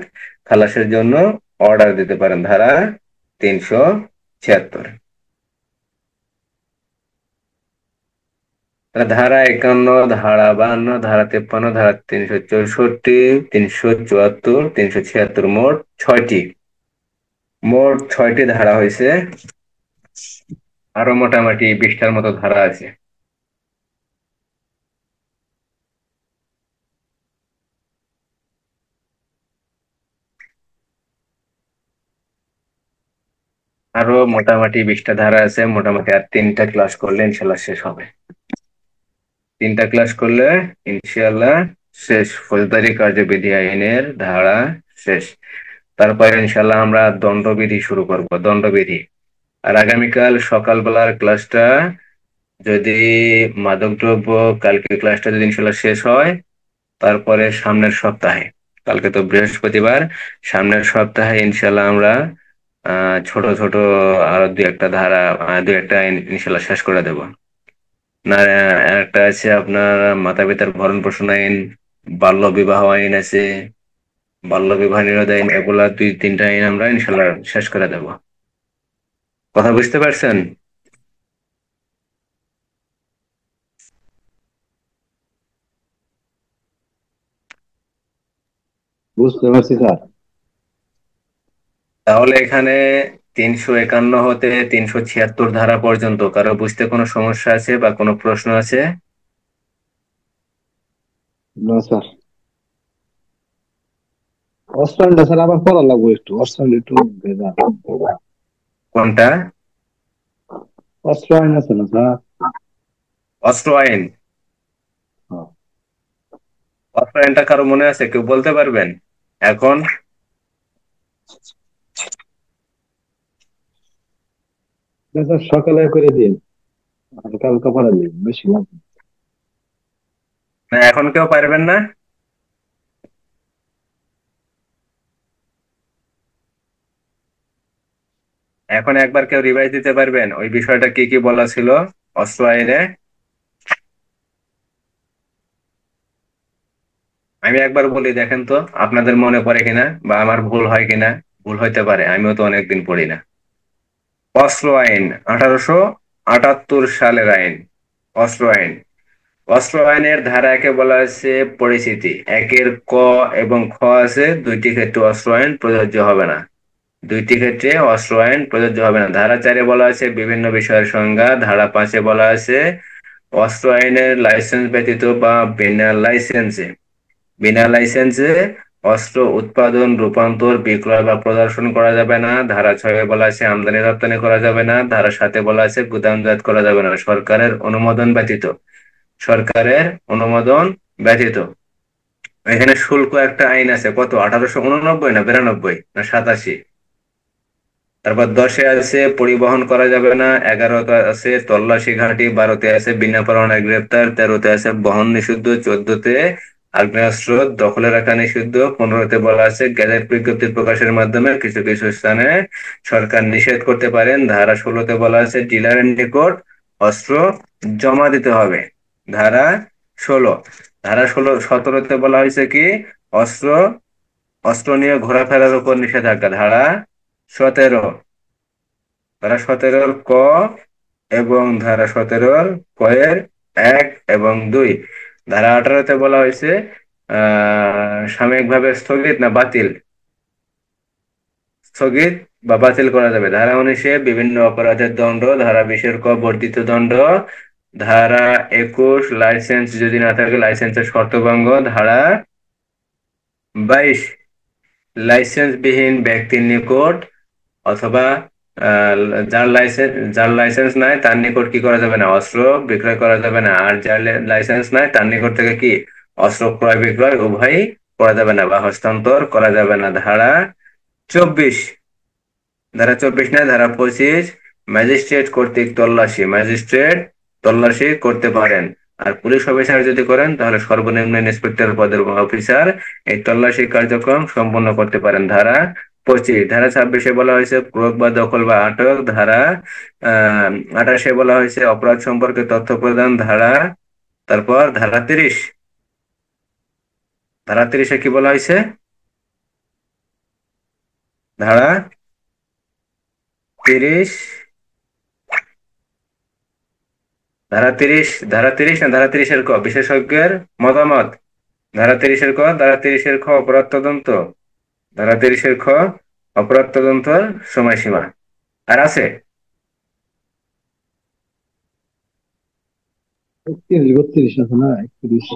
খালাসের জন্য অর্ডার দিতে পারেন, ধারা 376। ধারা 51, ধারা 52, ধারা 53, ধারা 364, 374, 376, মোট ছয়টি ধারা হয়েছে। আরো মোটামুটি 20টার মতো ধারা আছে। আরো মোটামুটি 20টা ধারা আছে, মোটামুটি আর 3টা ক্লাস করলে ইনশাল্লাহ শেষ হবে। 3টা ক্লাস করলে ইনশাল্লাহ শেষ, ফৌজদারি কার্যবিধি আইনের ধারা শেষ। তারপরে ইনশাল্লাহ আমরা দণ্ডবিধি শুরু করব, দণ্ডবিধি। আর আগামীকাল সকালবেলার ক্লাসটা যদি মাদকদ্রব্য, কালকে ক্লাসটা যদি ইনশাল্লাহ শেষ হয়, তারপরে সামনের সপ্তাহে, কালকে তো বৃহস্পতিবার, সামনের সপ্তাহে ইনশাল্লাহ আমরা ছোট ছোট আরো দুই একটা ধারা, দুই একটা আইন ইনশাল্লাহ শেষ করে দেব। না, একটা আছে আপনার মাতা পিতার ভরণ পোষণ আইন, বাল্য বিবাহ আইন আছে, বাল্য বিবাহ নিরোধ আইন, এগুলা 2-3টা আইন আমরা ইনশাল্লাহ শেষ করে দেব। কথা বুঝতে পারছেন? বুঝতে পারছি স্যার। তাহলে এখানে 351 হতে 376 ধারা পর্যন্ত কারো বুঝতে কোনো সমস্যা আছে বা কোনো প্রশ্ন আছে? না স্যার, অস্ট্রেলিয়া স্যার আবার পড়া লাগবে একটু, অস্ট্রেলিয়া একটু ভেজা। কোনটা? অস্ট্রেলিয়া আছে না স্যার? অস্ত্র আইন? হ্যাঁ। অস্ত্র আইনটা কারো মনে আছে? কেউ বলতে পারবেন এখন? না স্যার, সকালে করে দিন, আর কালকে পড়া দিন, বেশি লাগবে। না, এখন কেউ পারবেন না? এখন একবার কেউ রিভাইজ দিতে পারবেন ওই বিষয়টা কি কি বলা ছিল অস্ত্র আইনে? আমি একবার বলি, দেখেন তো আপনাদের মনে পড়ে কিনা বা আমার ভুল হয় কিনা। ভুল হইতে পারে, আমিও তো অনেকদিন পড়ি না। অস্ত্র আইন 1878 সালের আইন। অস্ত্র আইন, অস্ত্র আইনের ধারা একে বলা হয়েছে পরিচিতি। একের ক এবং খ আছে, দুইটি ক্ষেত্রে অস্ত্র আইন প্রযোজ্য হবে না। দুইটি ক্ষেত্রে অস্ত্র আইন প্রযোজ্য হবে না। ধারা 4-এ বলা আছে বিভিন্ন বিষয়ের সংজ্ঞা। ধারা 5-এ বলা আছে অস্ত্র আইনের লাইসেন্স ব্যতীত বা বিনা লাইসেন্সে অস্ত্র উৎপাদন, রূপান্তর, বিক্রয় বা প্রদর্শন করা যাবে না। ধারা 6-এ বলা আছে আমদানি রপ্তানি করা যাবে না। ধারা 7-এ বলা আছে গুদামজাত করা যাবে না সরকারের অনুমোদন ব্যতীত। এখানে শুল্ক একটা আইন আছে, কত, 1889 না 92 না 87? তারপর 10-এ আছে পরিবহন করা যাবে না। 11-তে আছে তল্লাশি ঘাঁটি। 12-তে আছে বিনা পরোয়ানায় গ্রেপ্তার। 13-তে আছে বহন নিষিদ্ধ। 14-তে আগ্নেয়াস্ত্র দখলে রাখা নিষিদ্ধ। 15-তে বলা আছে গেজেট বিজ্ঞপ্তি প্রকাশের মাধ্যমে কিছু কিছু স্থানে সরকার নিষেধ করতে পারেন। ধারা 16-তে বলা আছে ডিলারের নিকট অস্ত্র জমা দিতে হবে। ধারা 16। ধারা 17-তে বলা হয়েছে কি অস্ত্র অস্ত্র নিয়ে ঘোরাফেরার উপর নিষেধাজ্ঞা। ধারা 17। ধারা 17-র ক এবং ধারা 17-র ক এর 1 এবং 2। ধারা 18-তে বলা হয়েছে সাময়িকভাবে স্থগিত বা বাতিল করা যাবে। ধারা 19-এ বিভিন্ন অপরাধের দণ্ড। ধারা 20-এর ক বর্ধিত দণ্ড। ধারা 21 লাইসেন্স যদি না থাকে লাইসেন্সের শর্তভঙ্গ। ধারা 22 লাইসেন্সবিহীন ব্যক্তির নিকট অথবা আহ, যার লাইসেন্স নাই তার নিকট কি করা যাবে না, অস্ত্র বিক্রয় করা যাবে না। আর যার লাইসেন্স নাই তার নিকট থেকে কি অস্ত্র ক্রয় বিক্রয় উভয়ই করা যাবে না বা হস্তান্তর করা যাবে না। ধারা 24। ধারা 24 নয়, ধারা 25 ম্যাজিস্ট্রেট তল্লাশি করতে পারেন। আর পুলিশ অফিসার যদি করেন তাহলে সর্বনিম্ন ইন্সপেক্টর পদের অফিসার এই তল্লাশি কার্যক্রম সম্পন্ন করতে পারেন। ধারা 25। ধারা 26-এ বলা হয়েছে প্রয়োগ বা দখল বা আটক। আহ 28-এ বলা হয়েছে অপরাধ সম্পর্কে তথ্য প্রদান। তারপর ধারা 30 কি বলা হয়েছে? ধারা 30 ধারা 30 না ধারা 30-এর ক বিশেষজ্ঞের মতামত। ধারা 30-এর খ অপরাধ তদন্ত। ধারা 30-এর খ অপরাধ তদন্ত সময়সীমা। আর আছে 31 32 আছে না? 31।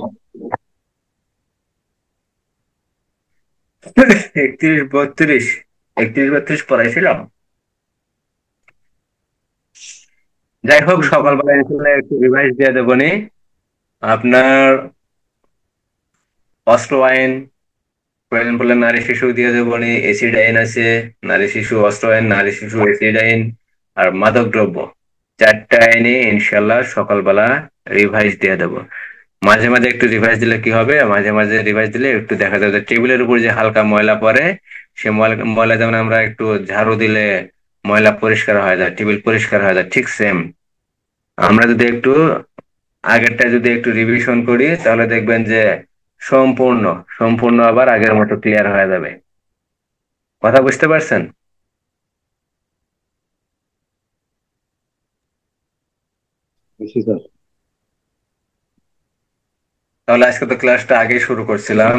31 32। 31 32 পড়াইছিলাম। যাই হোক, 31 সকালবেলা ইনশাল্লাহ একটু রিভাইজ দিয়ে দেবো নি। আপনার অস্ত্র আইন প্রয়োজন পড়লে নারী শিশু দিয়ে দেবো নি। এসিড আইন আছে, নারী শিশু অস্ত্র আইন, নারী শিশু এসিড আইন, আর মাদক দ্রব্য। 4টা আইনে ইনশাল্লাহ সকালবেলা রিভাইজ দিয়ে দেবো। মাঝে মাঝে একটু রিভাইজ দিলে কি হবে, মাঝে মাঝে রিভাইজ দিলে একটু দেখা যাবে যে টেবিলের উপর যে হালকা ময়লা পড়ে, সে ময়লা ময়লা যেমন আমরা একটু ঝাড়ু দিলে ময়লা পরিষ্কার হয়ে যায়, টেবিল পরিষ্কার হয়ে যায়, ঠিক সেম আমরা যদি একটু আগেরটা যদি একটু রিভিশন করি তাহলে দেখবেন যে সম্পূর্ণ সম্পূর্ণ আবার আগের মতো ক্লিয়ার হয়ে যাবে। কথা বুঝতে পারছেন? বেশি স্যার। তাহলে আজকে তো ক্লাসটা আগেই শুরু করছিলাম,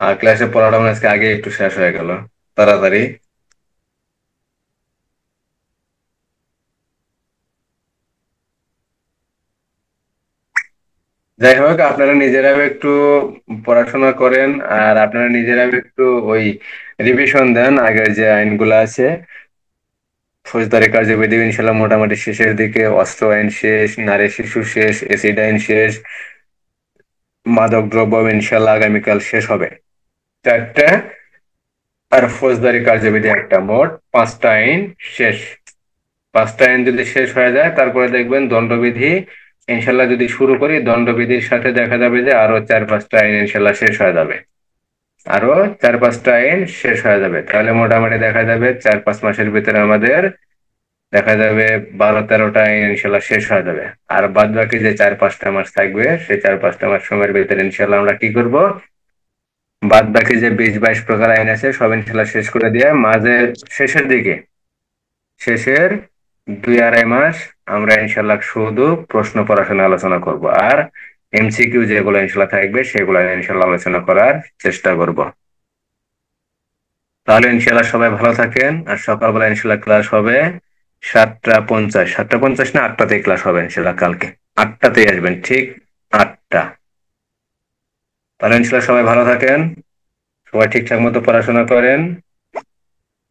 আর ক্লাসে পড়াটা মনে হয় আজকে আগে একটু শেষ হয়ে গেল তাড়াতাড়ি। যাই হোক, আপনারা নিজেরাও একটু পড়াশোনা করেন, আর আপনারা নিজেরাও একটু ওই রিভিশন দেন আগের যে আইনগুলো আছে। ফৌজদারি কার্যবিধি ইনশাল্লাহ মোটামুটি শেষের দিকে, অস্ত্র আইন শেষ, নারী শিশু শেষ, এসিড আইন শেষ, মাদক দ্রব্য ইনশাল্লাহ আগামীকাল শেষ হবে। চারটা, আর ফৌজদারি কার্যবিধি একটা, মোট পাঁচটা আইন শেষ। পাঁচটা আইন যদি শেষ হয়ে যায় তারপরে দেখবেন দণ্ডবিধি ইনশাল্লাহ যদি শুরু করি, দণ্ডবিধির সাথে দেখা যাবে যে আরো চার পাঁচটা আইন ইনশাল্লাহ শেষ হয়ে যাবে। আরো চার পাঁচটা আইন শেষ হয়ে যাবে, তাহলে মোটামুটি দেখা যাবে 4-5 মাসের ভিতরে আমাদের দেখা যাবে 12-13টা আইন ইনশাল্লাহ শেষ হয়ে যাবে। আর বাদ বাকি যে 4-5টা মাস থাকবে, সেই 4-5টা মাস সময়ের ভিতরে ইনশাল্লাহ আমরা কি করব, বাদ বাকি যে 20-22 প্রকার আইন আছে সব ইনশাল্লাহ শেষ করে দিয়ে মাঝে শেষের দিকে, শেষের 2-2.5 মাস আমরা ইনশাল্লাহ শুধু প্রশ্ন পড়াশোনা আলোচনা করব, আর এমসিকিউ যেগুলো ইনশাল্লাহ থাকবে সেগুলো ইনশাল্লাহ আলোচনা করার চেষ্টা করব। তাহলে ইনশাল্লাহ সবাই ভালো থাকেন, আর সকালবেলা ইনশাল্লাহ ক্লাস হবে 7:50, 7:50 না 8টাতেই ক্লাস হবে ইনশাল্লাহ কালকে। 8টাতেই আসবেন, ঠিক 8টা। তাহলে ইনশাল্লাহ সবাই ভালো থাকেন, সবাই ঠিকঠাক মতো পড়াশোনা করেন।